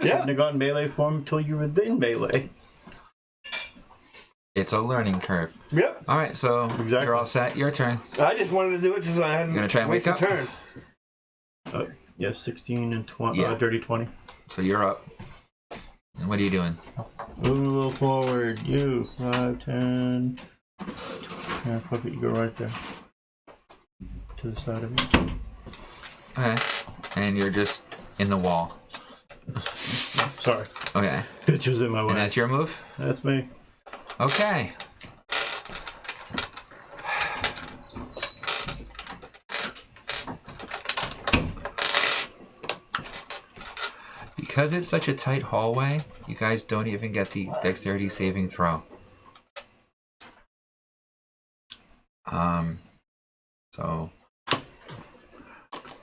Yeah. Shouldn't have gotten melee form until you were in melee. It's a learning curve. Yep. All right, so Exactly. you're all set. Your turn. I just wanted to do it since I hadn't. You gonna try and wake wasted up? turn. Yeah, 16 and 20. Yeah. Dirty 20. So you're up. And what are you doing? Move a little forward. You. 5, 10. Yeah, fuck it. You go right there. To the side of me. Okay. And you're just in the wall. Sorry. Okay. Bitch was in my way. And that's your move? That's me. Okay. Because it's such a tight hallway, you guys don't even get the dexterity saving throw. So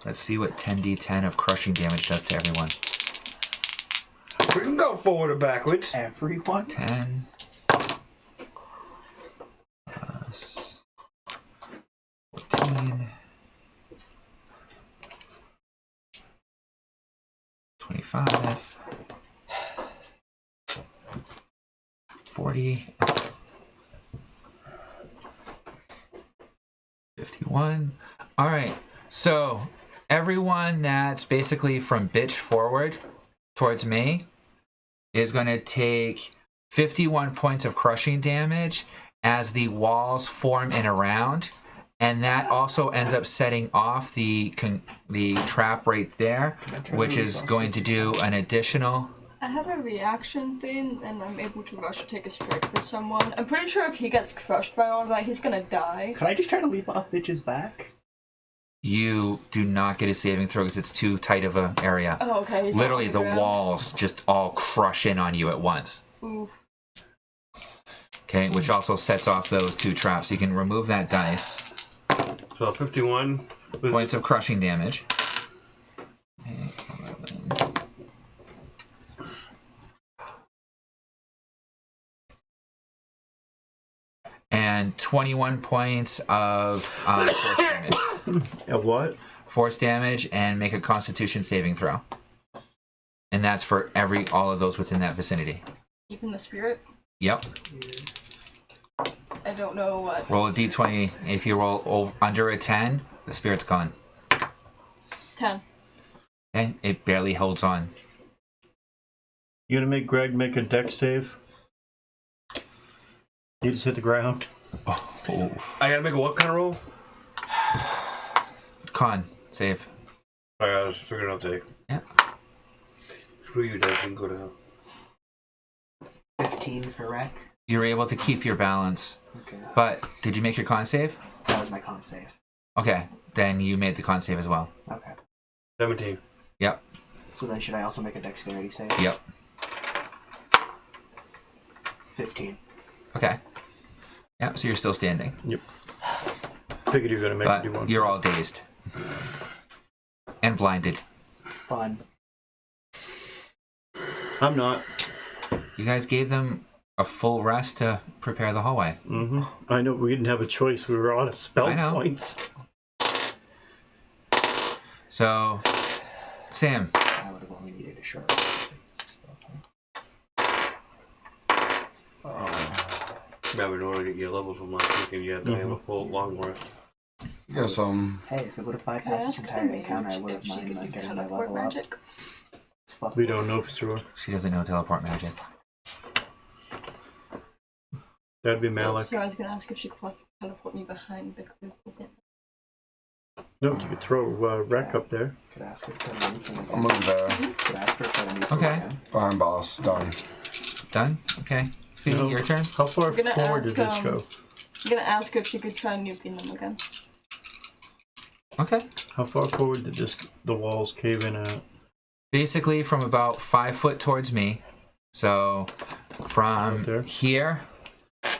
let's see what 10d10 of crushing damage does to everyone. We can go forward or backwards. Everyone? 10 plus 14 25 40 51. All right, so everyone that's basically from bitch forward towards me is going to take 51 points of crushing damage as the walls form in a round, and that also ends up setting off the trap right there, which is going to do an additional. I have a reaction thing, and I'm able to rush or take a strike for someone. I'm pretty sure if he gets crushed by all of that, he's gonna die. Can I just try to leap off bitch's back? You do not get a saving throw because it's too tight of an area. Oh, okay. He's Literally, on the ground. walls just all crush in on you at once. Oof. Okay, which also sets off those two traps. You can remove that dice. So 51. Points of crushing damage. 11. And 21 points of force damage. What? Force damage, and make a Constitution saving throw. And that's for all of those within that vicinity. Even the spirit? Yep. I don't know what. Roll a d20. If you roll under a 10, the spirit's gone. 10. Okay, it barely holds on. You gonna make Greg make a dex save? You just hit the ground. Oh. I gotta make a what kind of roll? Con save. Alright, I was figuring out today. Yeah. Screw you, Dave. You can go to hell. 15 for wreck. You were able to keep your balance. Okay. But did you make your con save? That was my con save. Okay, then you made the con save as well. Okay. 17. Yep. So then should I also make a dexterity save? Yep. 15. Okay. Yep, so you're still standing. Yep. Figured you were gonna make But it do one. you're all dazed. And blinded. Fun. I'm not. You guys gave them a full rest to prepare the hallway. Mm-hmm. I know we didn't have a choice. We were out of spell I know. points. So, Sam, I would have only needed a short rest. Yeah, we don't want to get your levels from last week, and you had to have a full long rest. Yeah, some. Hey, if it would have Can I bypassed this ask the entire mage encounter, I would if have she minded could not do getting my teleport level up. magic? It's fucking We don't know for sure. she doesn't know teleport magic. That'd be Malik. So I was gonna ask if she could possibly teleport me behind the group a bit. No, you could throw Wreck up there. Could ask her to try to meet him I'll again. move there. Could ask her to try to meet him Okay. again. Fine, boss. Done. Done? Okay. Fee, No. your turn? How far I'm gonna forward did ask, this go? I'm gonna ask her if she could try nuking them again. Okay. How far forward did the walls cave in at? Basically from about 5 foot towards me. So from Right there? here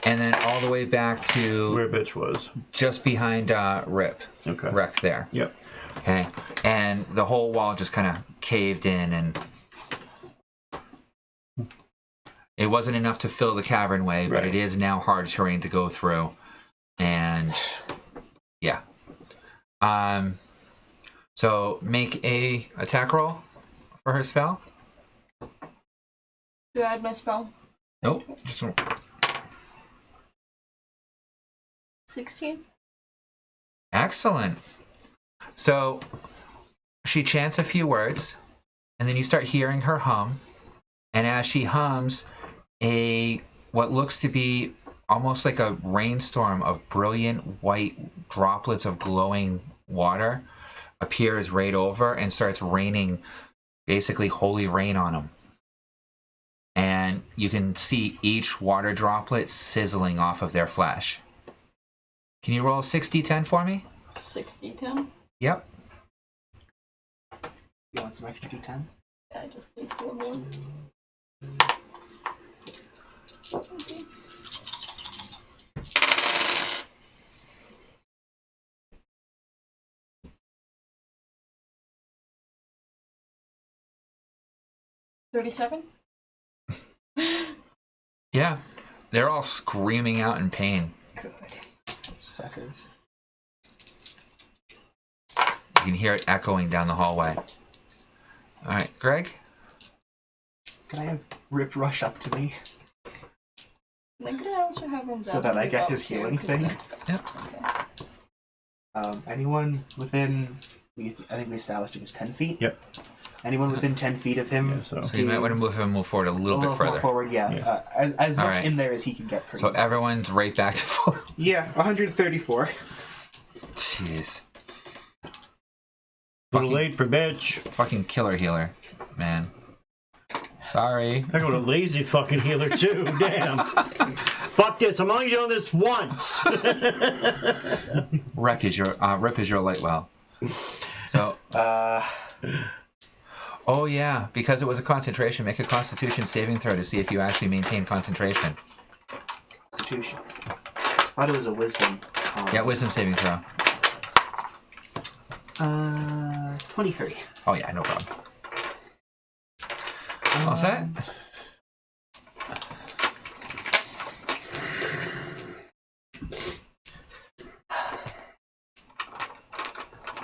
and then all the way back to Where bitch was. just behind Rip. Okay. Wreck there. Yep. Okay. And the whole wall just kind of caved in, and it wasn't enough to fill the cavern way, but Right. it is now hard terrain to go through. And yeah. So make a attack roll for her spell. Do I add my spell? Nope. Just 16. excellent. So she chants a few words, and then you start hearing her hum. And as she hums, what looks to be almost like a rainstorm of brilliant white droplets of glowing water appears right over and starts raining, basically holy rain on them. And you can see each water droplet sizzling off of their flesh. Can you roll 6d10 for me? 6d10. Yep. You want some extra d10s? Yeah, I just need 4 more. Okay. $37? Yeah. They're all screaming out in pain. Good. Suckers. You can hear it echoing down the hallway. All right, Greg? Can I have Rip rush up to me Then could I also have him so that I get his healing thing? Yep. Okay. Anyone within... I think we established it was 10 feet? Yep. Anyone within 10 feet of him? Yeah, so So you might want to move forward a little bit more further. forward, yeah. Yeah. As All much right. in there as he can get. So everyone's right back to full. Yeah, 134. Jeez. little Fucking- late for bitch. Fucking killer healer, man. Sorry. I go to lazy fucking healer too. Damn. Fuck this. I'm only doing this once. Rip is your light well. So, oh yeah, because it was a concentration, make a Constitution saving throw to see if you actually maintain concentration. Constitution. Thought it was a wisdom. Yeah, wisdom saving throw. 23. Oh yeah, no problem. All set?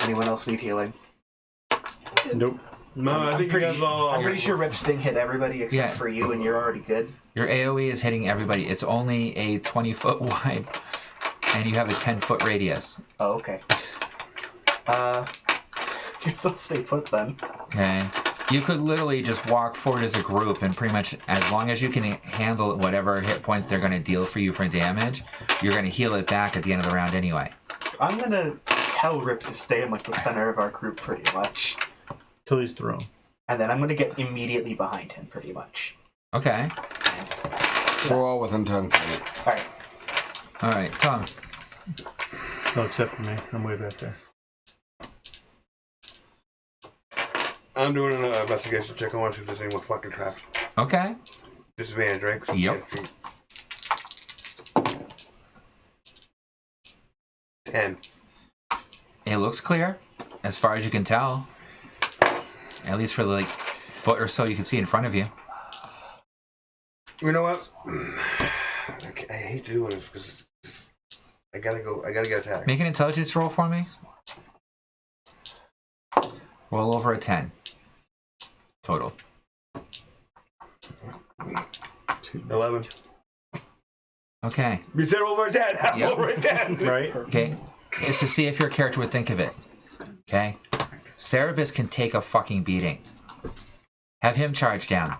Anyone else need healing? Nope. No, I think you guys all. I'm pretty sure Rip's thing hit everybody except Yeah. for you, and you're already good. Your AoE is hitting everybody. It's only a 20-foot wide, and you have a 10-foot radius. Oh, okay. Guess I'll stay put then. Okay. You could literally just walk forward as a group, and pretty much as long as you can handle whatever hit points they're going to deal for you for damage, you're going to heal it back at the end of the round anyway. I'm gonna tell Rip to stay in like the center of our group pretty much. Till he's thrown. And then I'm gonna get immediately behind him pretty much. Okay. We're all within 10 feet. Alright. All right, Tom. Oh, except for me. I'm way back there. I'm doing an investigation check. I want to see if there's any more fucking traps. Okay. Disadvantage, right? 'Cause Yep. 10 feet. 10. It looks clear, as far as you can tell. At least for the like foot or so you can see in front of you. You know what? I hate doing this because I gotta get attacked. Make an intelligence roll for me. Roll over a 10. Total. 11. Okay. You said over a 10. I'm Yep. over a 10. Right? Okay. It's to see if your character would think of it. Okay. Cerebus can take a fucking beating. Have him charge down.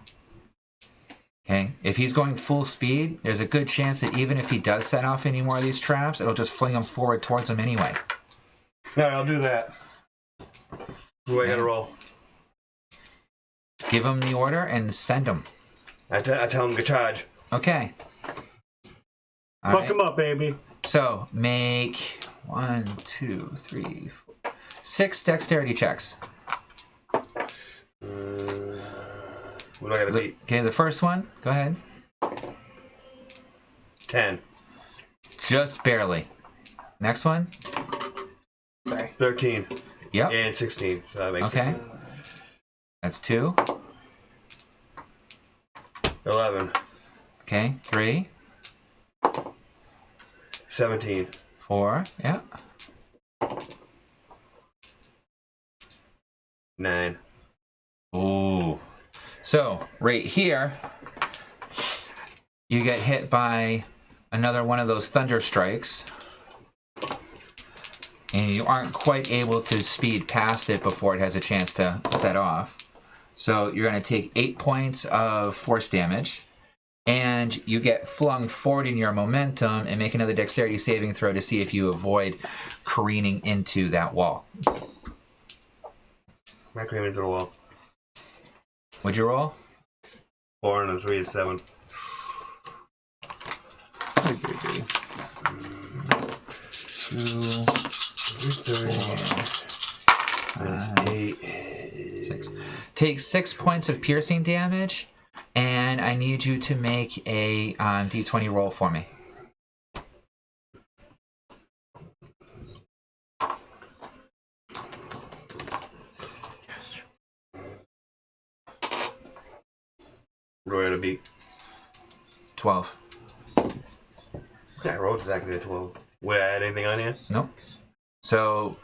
Okay. If he's going full speed, there's a good chance that even if he does set off any more of these traps, it'll just fling him forward towards him anyway. Alright, I'll do that. Who I gotta roll? Give him the order and send him. I tell him to charge. Okay. All Fuck right. him up, baby. So make 1, 2, 3, 4, 6 dexterity checks. What do I gotta beat? Okay, the first one, go ahead. 10. Just barely. Next one. Sorry. 13. Yep. And 16. So that makes Okay. That's 2. 11. Okay, 3, 17. 4. Yeah. 9. Ooh. So, right here, you get hit by another one of those thunder strikes. And you aren't quite able to speed past it before it has a chance to set off. So you're going to take 8 points of force damage. And you get flung forward in your momentum and make another dexterity saving throw to see if you avoid careening into that wall. I came into the wall. What'd you roll? 4 and a 3 is 7. Take 6 points of piercing damage, and I need you to make a d20 roll for me. Roy to beat. 12. Yeah, I rolled exactly a 12. Would I add anything on here? Nope. So,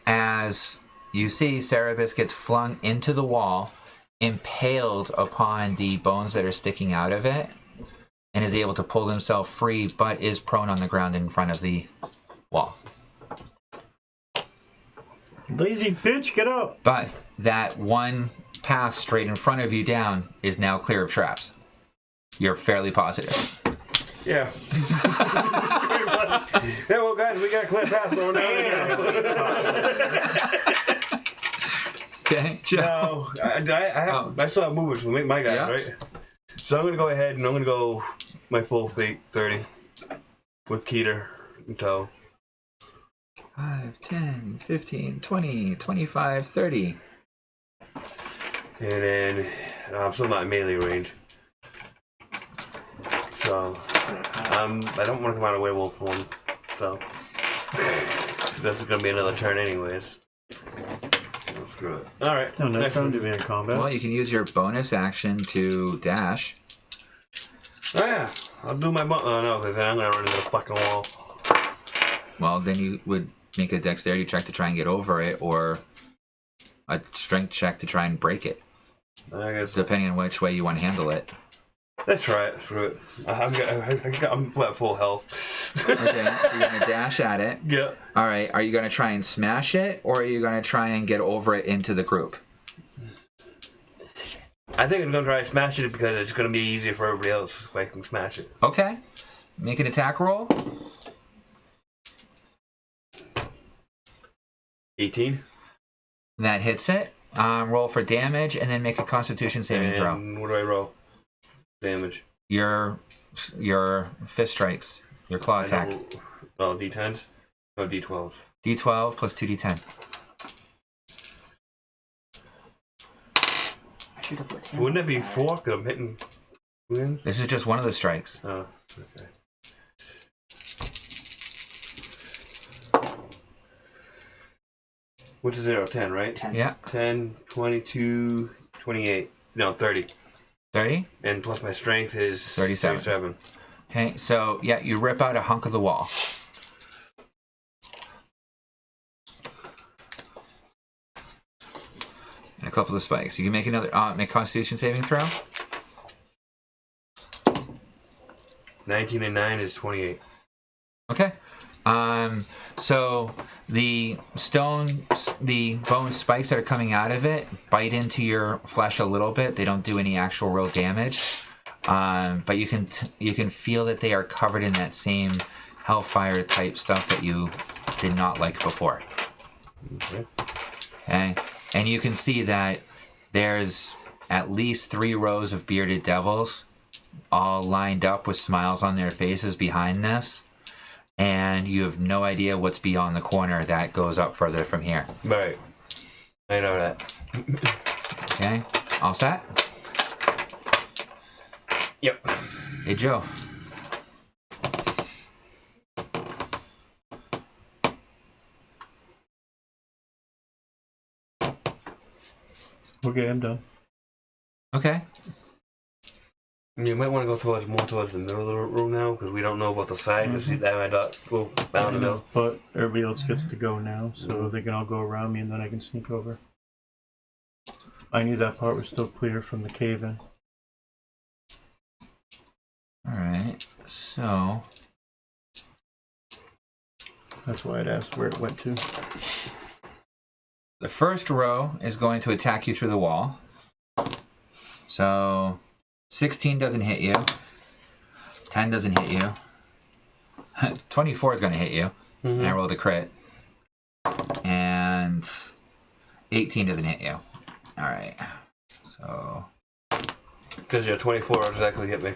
as you see, Cerebus gets flung into the wall, impaled upon the bones that are sticking out of it, and is able to pull himself free, but is prone on the ground in front of the wall. Lazy bitch, get up! But that one path straight in front of you down is now clear of traps. You're fairly positive. Yeah. Yeah, well, guys, we got a clear path going down. Okay, Joe. No, I still have movers to make my guy, Yeah. right? So I'm going to go ahead and I'm going to go my full fate 30 with Keter in tow. 5, 10, 15, 20, 25, 30. And then I'm still not in melee range. So I don't want to come out of werewolf form. So that's going to be another turn anyways. Oh, screw it. Alright. No, next time one. to be in combat. Well, you can use your bonus action to dash. Oh yeah. I'll do my oh no, because then I'm going to run into the fucking wall. Well, then you would make a dexterity check to try and get over it, or a strength check to try and break it, I guess. depending on which way you want to handle it. Let's try it. Screw it. I'm at full health. Okay, so you're going to dash at it. Yeah. All right, are you going to try and smash it, or are you going to try and get over it into the group? I think I'm going to try to smash it because it's going to be easier for everybody else if I can smash it. Okay, make an attack roll. 18. That hits it. Roll for damage, and then make a Constitution saving throw. And what do I roll? Damage. Your fist strikes. Your claw attack. Oh, D10s? No, D12s. D12 plus 2D10. I should have put him. Wouldn't that be 4? Because I'm hitting wins? This is just one of the strikes. Oh, okay. What's a 0? 10, right? 10. Yeah. 10, 22, 28. No, 30. 30? And plus my strength is 37. Okay, so yeah, you rip out a hunk of the wall. And a couple of spikes. You can make another make Constitution saving throw. 19 and 9 is 28. Okay. So the bone spikes that are coming out of it bite into your flesh a little bit. They don't do any actual real damage. But you can feel that they are covered in that same hellfire type stuff that you did not like before. Okay. Okay. And you can see that there's at least 3 rows of bearded devils all lined up with smiles on their faces behind this. And you have no idea what's beyond the corner that goes up further from here. Right. I know that. Okay? All set? Yep. Hey, Joe. Okay, I'm done. Okay. You might want to go more towards the middle of the room now, because we don't know about the side. Just see that I got go down the middle. But everybody else gets to go now, so they can all go around me and then I can sneak over. I knew that part was still clear from the cave-in. Alright, so That's why I'd asked where it went to. the first row is going to attack you through the wall. So 16 doesn't hit you. 10 doesn't hit you. 24 is going to hit you. Mm-hmm. And I rolled a crit. And 18 doesn't hit you. Alright. So Because your 24 exactly hit me.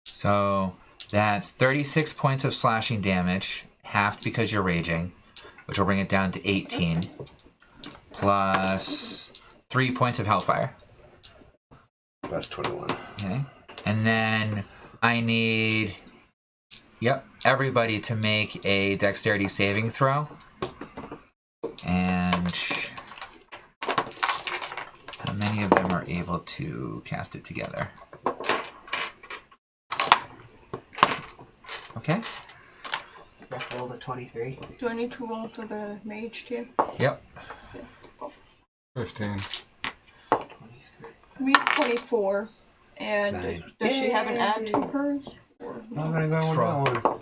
So that's 36 points of slashing damage, halved because you're raging, which will bring it down to 18, plus 3 points of hellfire. That's 21. Okay. And then I need, everybody to make a dexterity saving throw. And how many of them are able to cast it together? Okay. Rick rolled a 23. Do I need to roll for the mage too? Yep. 15. 23. Me's 24. And Nice. does she have an add to hers? Or I'm gonna go with Straw. that one.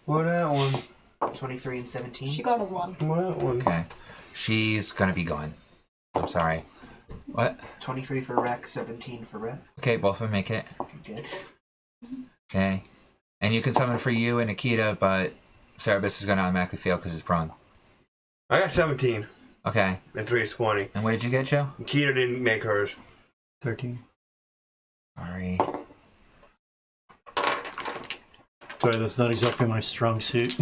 With that one. 23 and 17. she got a 1. With that one. Okay. She's gonna be gone. I'm sorry. What? 23 for Rec, 17 for Rip. Okay, both of them make it. Good. Okay. And you can summon for you and Akita, but Cerebus is gonna automatically fail because it's prone. I got 17 Okay. and 3 is 20. And what did you get, Joe? Keita didn't make hers. 13. Sorry. Sorry, that's not exactly my strong suit.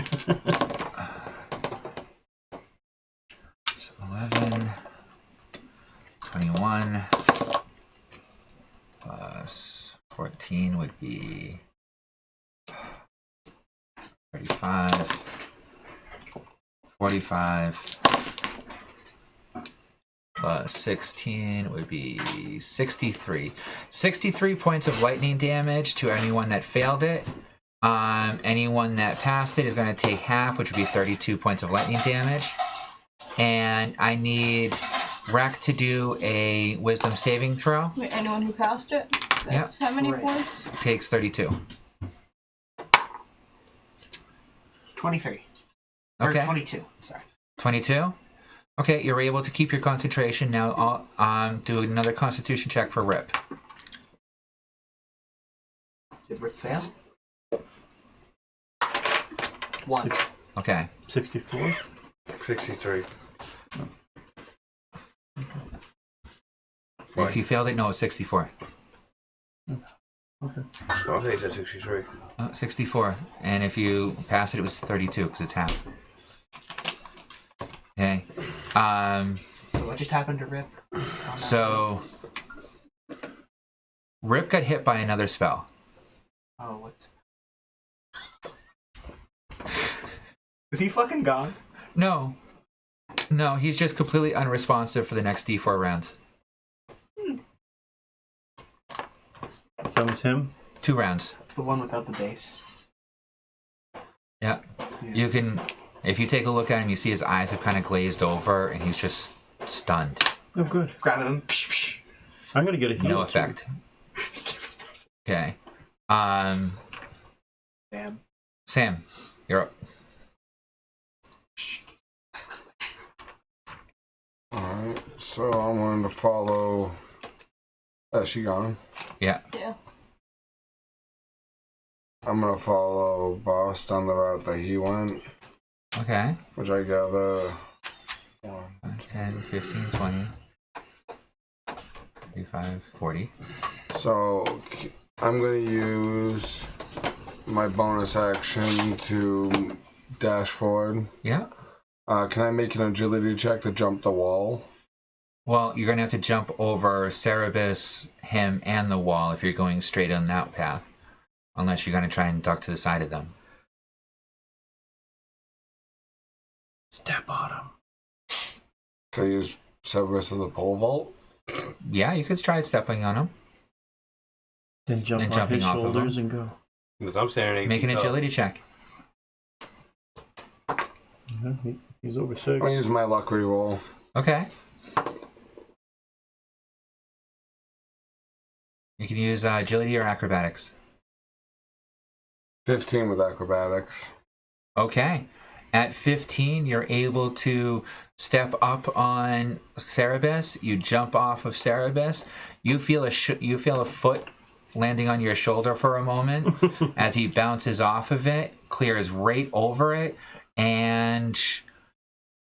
So 11, 21, plus 14 would be 35, 45, plus 16 would be 63. 63 points of lightning damage to anyone that failed it. Anyone that passed it is going to take half, which would be 32 points of lightning damage. And I need Rec to do a wisdom saving throw. Wait, anyone who passed it? That's how many Right. points? Takes 32. 23. Okay. Or 22. Sorry. 22. Okay, you're able to keep your concentration. Now I'll do another constitution check for Rip. Did Rick fail? 1. Okay. 64. 63. If you failed it, no, it's 64. Okay. I'll say it's at 63. 64. And if you pass it, it was 32 because it's half. Okay. So what just happened to Rip? So Rip got hit by another spell. Oh, what's... Is he fucking gone? No, he's just completely unresponsive for the next D4 rounds. That was him. 2 rounds. The one without the base. Yeah. You can, if you take a look at him, you see his eyes have kind of glazed over and he's just stunned. Oh, good. Grabbing him. Psh, psh. I'm gonna get a heal. No too. effect. Okay. Damn. Sam, you're up. Alright, so I'm going to follow. Is she gone? Yeah. Yeah. I'm going to follow Boss down the route that he went, Okay. which I gather. 10, 15, 20, 35, 40. So I'm going to use my bonus action to dash forward. Yeah. Can I make an agility check to jump the wall? Well, you're going to have to jump over Cerebus, him, and the wall if you're going straight on that path. Unless you're going to try and duck to the side of them. Step on him. Can I use Cerberus as a pole vault? Yeah, you could try stepping on him. Then jump And on jumping his off of shoulders him. and go. Because I'm standing 8 Make an feet tall. agility check. He's over 6. I'm gonna use my luck reroll. Okay. You can use agility or acrobatics. 15 with acrobatics. Okay. At 15, you're able to step up on Cerebus. You jump off of Cerebus. You feel a foot landing on your shoulder for a moment as he bounces off of it, clears right over it, and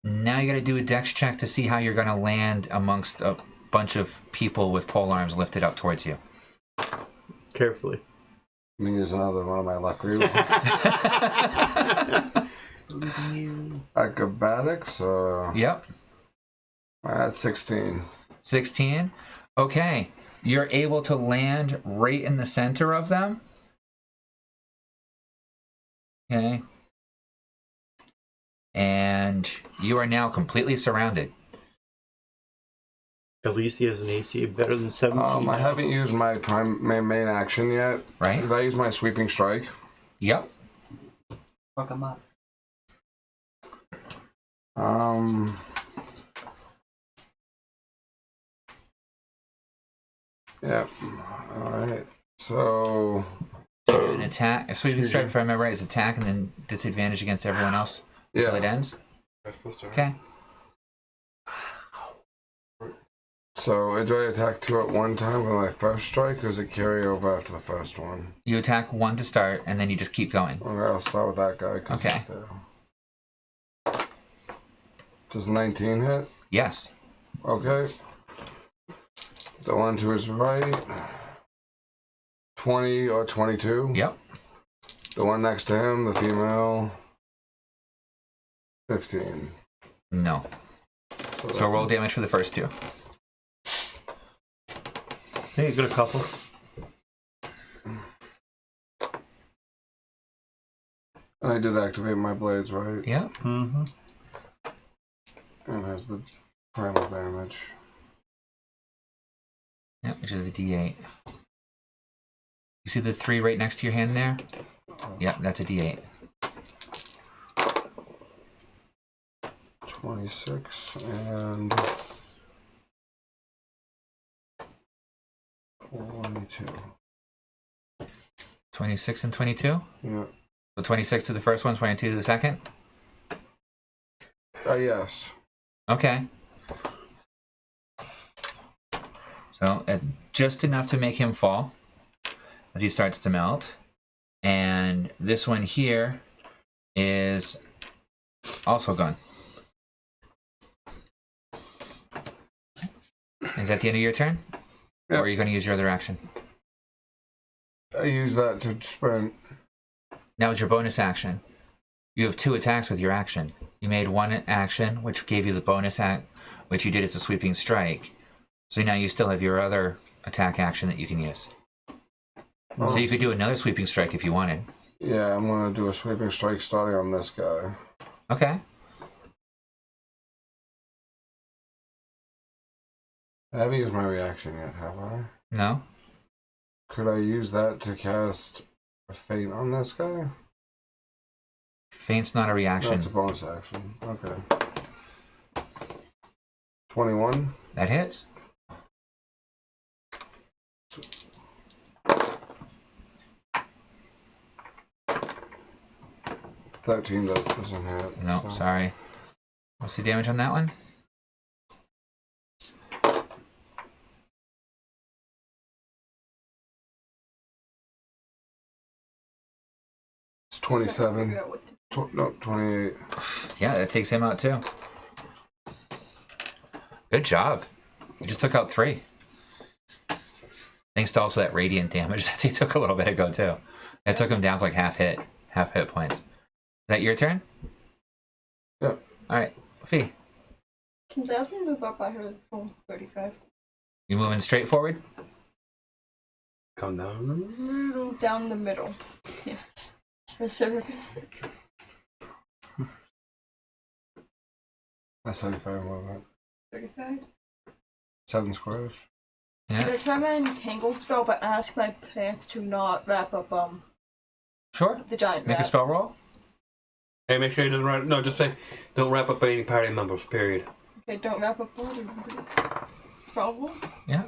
now you got to do a dex check to see how you're going to land amongst a bunch of people with pole arms lifted up towards you. Carefully. I'm gonna use another one of my luck rerolls. Acrobatics. Yep. That's 16. 16. Okay. You're able to land right in the center of them. Okay. And you are now completely surrounded. At least he has an AC better than 17. I haven't used my main action yet. Right. Did I use my sweeping strike? Yep. Fuck him up. Yep. Alright. So An attack. So you can start, if I remember right, is attack and then disadvantage against everyone else until it ends. Okay. So do I attack 2 at one time with my first strike, or does it carry over after the first one? You attack 1 to start, and then you just keep going. Okay, I'll start with that guy. 'Cause Okay. he's there. Does 19 hit? Yes. Okay. The one to his right. 20 or 22. Yep. The one next to him, the female. 15. No. So roll damage for the first 2. Hey, you got a couple. I did activate my blades, right? Yep. Mm-hmm. And has the primal damage. Yep, which is a D8. You see the 3 right next to your hand there? Yep, that's a D8. 26 and 22. 26 and 22? Yeah. So 26 to the first one, 22 to the second? Yes. Okay. So just enough to make him fall as he starts to melt. And this one here is also gone. Is that the end of your turn? Yep. Or are you going to use your other action? I use that to sprint. Now it's your bonus action. You have 2 attacks with your action. You made 1 action, which gave you the bonus act, which you did as a sweeping strike. So now you still have your other attack action that you can use. Oh. So you could do another sweeping strike if you wanted. Yeah, I'm going to do a sweeping strike starting on this guy. Okay. I haven't used my reaction yet, have I? No? Could I use that to cast a feint on this guy? Feint's not a reaction. That's a bonus action. Okay. 21. That hits. $13 doesn't hit. No, so. sorry. What's the damage on that one? It's 27. No, 28. Yeah, that takes him out too. Good job. You just took out 3. Thanks to also that radiant damage that they took a little bit ago too. It took him down to like half hit points. Is that your turn? Yep. Alright, Fee. Can Jasmine move up by her full 35? You moving straight forward? Come down the middle. Down the middle. Yeah. Her cervix. That's 35 movement. 35? 7 squares. Yeah. Should I try my entangle spell but ask my plants to not wrap up Sure. the giant Make a rat? spell roll. Hey, make sure he doesn't wrap. No, just say, don't wrap up any party members. Period. Okay, don't wrap up party members. Spellable? Yeah.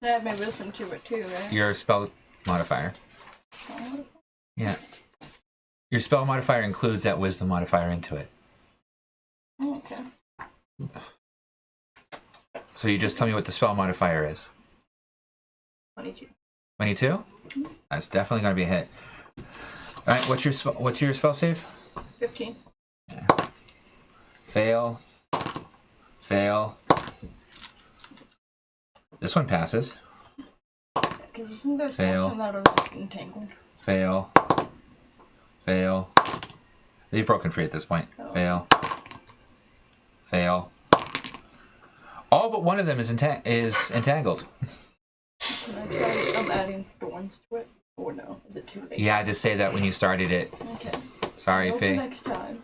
I have my wisdom to it too, right? Your spell modifier. Spell? Yeah. Your spell modifier includes that wisdom modifier into it. Oh, okay. So you just tell me what the spell modifier is. 22. 22? That's definitely gonna be a hit. Alright, what's your spell save? 15. Yeah. Fail. Fail. This one passes. Because isn't there Fail. something that are like entangled? Fail. Fail. They've broken free at this point. Oh. Fail. Fail. All but one of them is entangled. Can I try? I'm adding thorns to it. Or no? Is it too late? Yeah, I just say that when you started it. Okay. Sorry, Go for Faye. next time.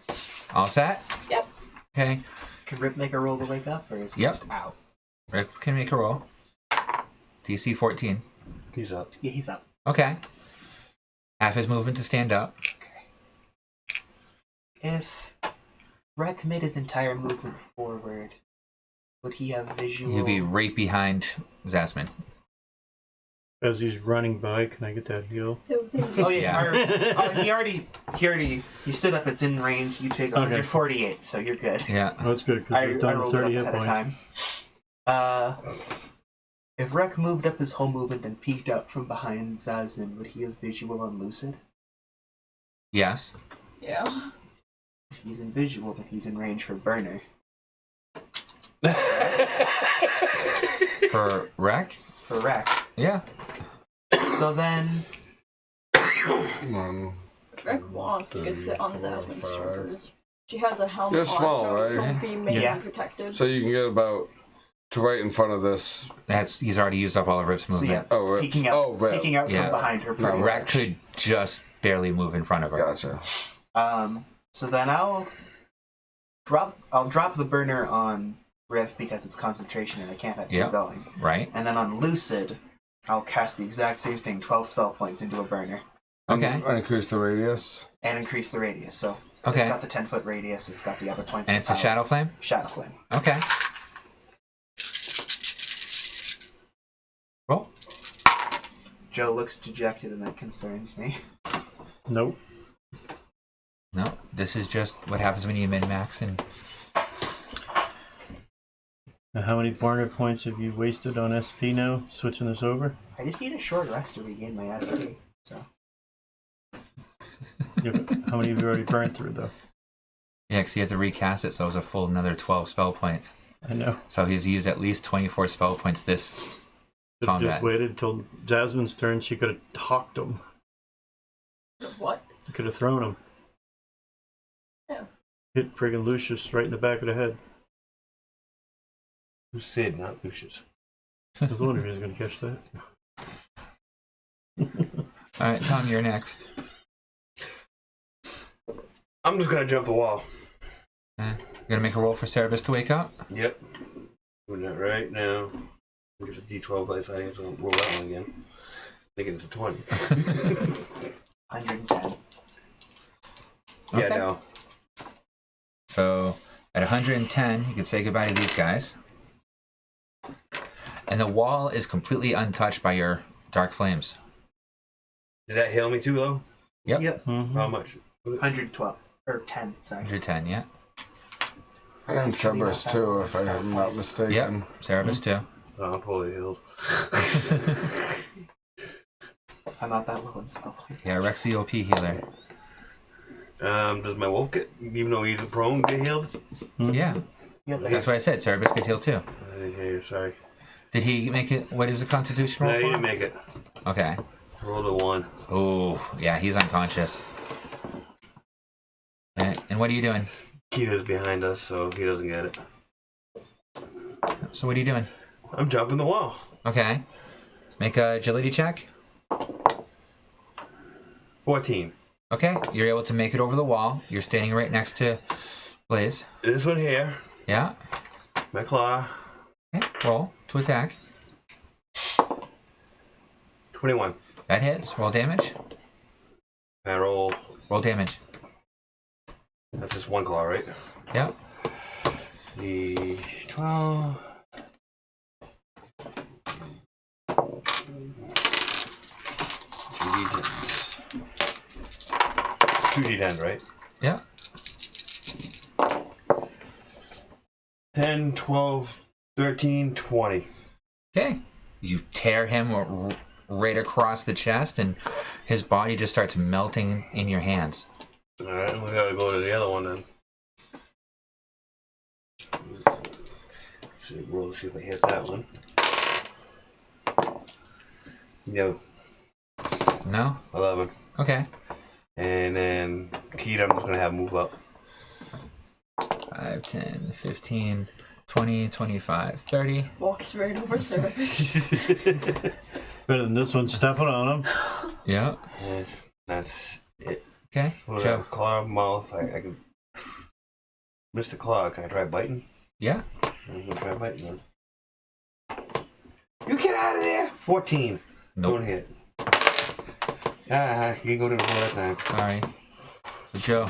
All set? Yep. Okay. Can Rip make a roll to wake up, or is he Yep. just out? Rick can make a roll. DC 14. He's up. Yeah, he's up. Okay. Half his movement to stand up. If Rek made his entire movement forward, would he have visual? He'll be right behind Zasmin. As he's running by, can I get that heal? So Oh yeah, Yeah. he stood up. It's in range. You take 148, so you're good. Yeah. Oh, that's good, I because he's done rolled it 30 up hit ahead of points. time. If Rek moved up his whole movement and peeked up from behind Zasmin, would he have visual on Lucid? Yes. yeah. If he's in visual, then he's in range for Burner. For Rek? For Rek. Yeah. So then, Drek wants to get sit on Zasmin's 35. shoulders. She has a helmet You're on, small, so right? it won't be mainly Yeah. protected. So you can get about to right in front of this. He's already used up all of Rip's so movement. yeah, Oh, Rip. peeking out, Oh, Rip. peeking out Yeah. from behind her. No, Pretty Rek much. could just barely move in front of her. Gotcha. So then I'll drop the Burner on Rift because it's concentration and I can't have two Yeah. going. Right? And then on Lucid, I'll cast the exact same thing, 12 spell points into a Burner, Okay. And increase the radius. and increase the radius. So Okay. it's got the 10-foot radius, it's got the other points. And of it's a power. Shadow Flame? Shadow Flame. Okay. Roll. Joe looks dejected and that concerns me. Nope. No, this is just what happens when you min-max and... Now, how many Barner points have you wasted on SP now, switching this over? I just need a short rest to regain my SP. So Yeah, but how many have you already burned through, though? Yeah, because he had to recast it, so it was a full another 12 spell points. I know. So he's used at least 24 spell points this If combat. just waited until Jasmine's turn, she could have hawked him. What? You could have thrown him. Yeah. Hit friggin' Lucius right in the back of the head. Who's Sid, not Lucius? I was wondering if he was going to catch that. Alright, Tom, you're next. I'm just gonna jump the wall. You're gonna make a roll for Cerebus to wake up? Yep. Doing that right now. Get a D12 dice. I have to roll that one again. Thinking it's a 20. 110. Yeah, Okay. no. So at 110, you can say goodbye to these guys. And the wall is completely untouched by your dark flames. Did that heal me too, though? Yep. Yep. Mm-hmm. How much? 112. Or 10, sorry. 110, yeah. And Cerberus too, if I'm not mistaken. Yep. Cerebus too. Oh, I'm totally healed. I'm not that low in spell points. Yeah, Rex the OP healer. Does my wolf get, even though he's prone, get healed? Yeah. Yep, That's what I said. Cerebus gets healed too. I didn't hear you, sorry. Did he make it? What is the constitution No, roll he for? didn't make it. Okay. I rolled a 1. Oh, yeah, he's unconscious. And what are you doing? Kita's behind us, so he doesn't get it. So what are you doing? I'm jumping the wall. Okay. Make a agility check. 14. Okay, you're able to make it over the wall. You're standing right next to Blaze. This one here, Yeah. my claw, Okay, roll to attack. 21. That hits. Roll damage. I roll. Roll damage. That's just one claw, right? Yep. The 12. 2d10s, right? Yep. 10, 12, 13, 20. Okay. You tear him right across the chest, and his body just starts melting in your hands. Alright, we gotta go to the other one then. Roll to see if I hit that one. No. No? 11. Okay. And then Keita, I'm just gonna have move up. 5, 10, 15, 20, 25, 30. Walks right over Service. Better than this one stepping on him. Yeah. And that's it. Okay. What Joe. about claw, mouth? I can. Mr. Claw, can I try biting? Yeah. I'm gonna try biting then. You get out of there! 14. Nope. Don't hit. You can go to the floor that time. Alright. Joe.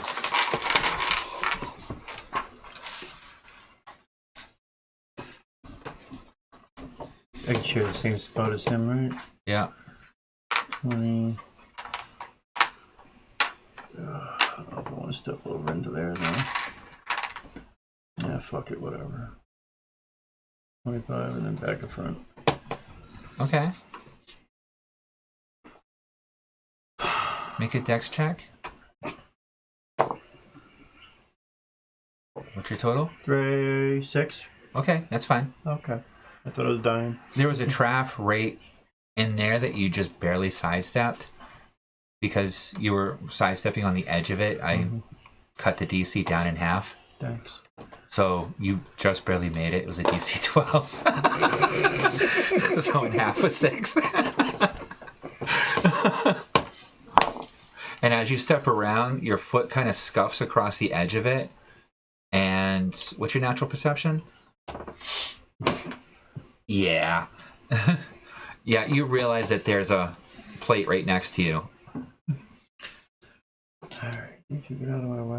I can share the same spot as him, right? Yeah. 20. I don't want to step over into there though. Yeah, fuck it, whatever. 25 and then back to front. Okay. Make a dex check. What's your total? 36. Okay, that's fine. Okay. I thought I was dying. There was a trap right in there that you just barely sidestepped. Because you were sidestepping on the edge of it, I cut the DC down in half. Thanks. So you just barely made it. It was a DC 12. So in half was 6. And as you step around, your foot kind of scuffs across the edge of it. And what's your natural perception? Yeah. Yeah, you realize that there's a plate right next to you. Alright, you can get out of my way.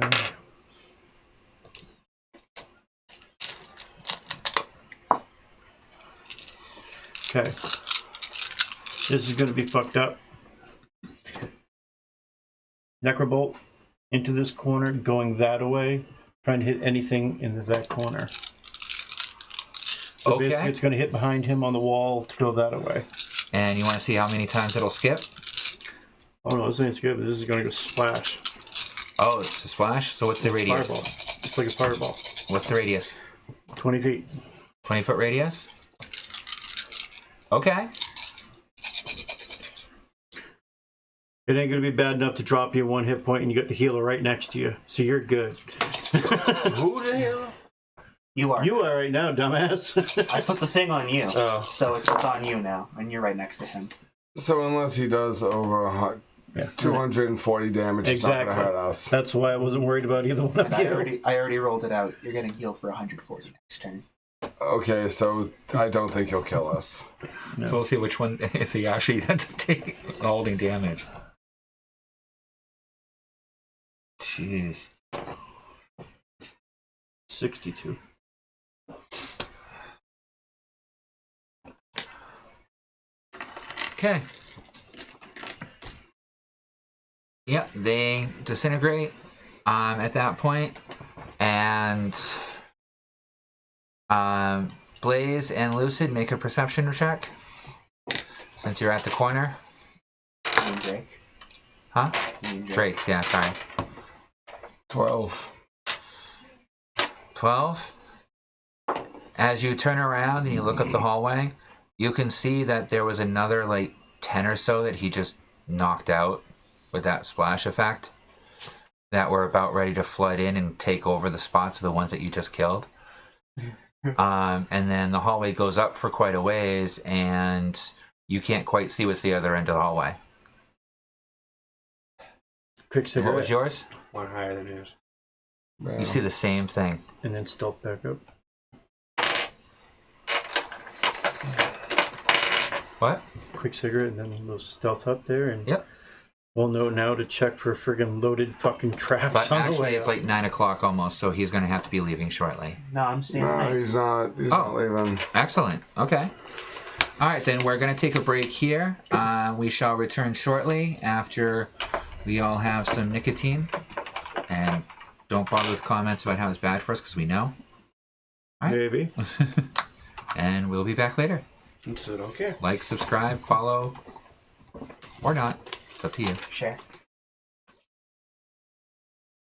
Okay. This is going to be fucked up. Necrobolt into this corner, going that way, trying to hit anything in that corner. So basically it's going to hit behind him on the wall to go that way. And you want to see how many times it'll skip? Oh no, this ain't good. This is going to go splash. Oh, it's a splash? So what's the radius? Fireball. It's like a fireball. What's the radius? 20 feet. 20-foot radius? Okay. It ain't going to be bad enough to drop you 1 hit point and you got the healer right next to you. So you're good. Who the hell? You are. You are right now, dumbass. I put the thing on you. Oh. So it's on you now, and you're right next to him. So unless he does over 240 damage, it's not going to hurt us. That's why I wasn't worried about either one of And you. I already rolled it out. You're getting healed for 140 next turn. Okay, so I don't think he'll kill us. No. So we'll see which one, if he actually ends up taking holding damage. Jeez. 62. Okay. Yep, they disintegrate at that point, and Blaze and Lucid make a perception check since you're at the corner. You mean Drake? Huh? You mean Drake, yeah, sorry. 12. 12. As you turn around and you look up the hallway, you can see that there was another like 10 or so that he just knocked out with that splash effect that were about ready to flood in and take over the spots of the ones that you just killed. And then the hallway goes up for quite a ways and you can't quite see what's the other end of the hallway. Quick And cigarette. what was yours? One higher than yours. Yeah. You see the same thing. And then stealth back up. What? Quick cigarette and then we'll stealth up there and Yep. We'll know now to check for friggin' loaded fucking traps But on the actually, way it's out. like 9 o'clock almost, so he's going to have to be leaving shortly. No, I'm staying No, late. he's not. He's not leaving. Excellent. Okay. All right, then we're going to take a break here. We shall return shortly after we all have some nicotine. And don't bother with comments about how it's bad for us, because we know. All right. Maybe. And we'll be back later. It's okay. Like, subscribe, follow, or not. It's up to you. Share.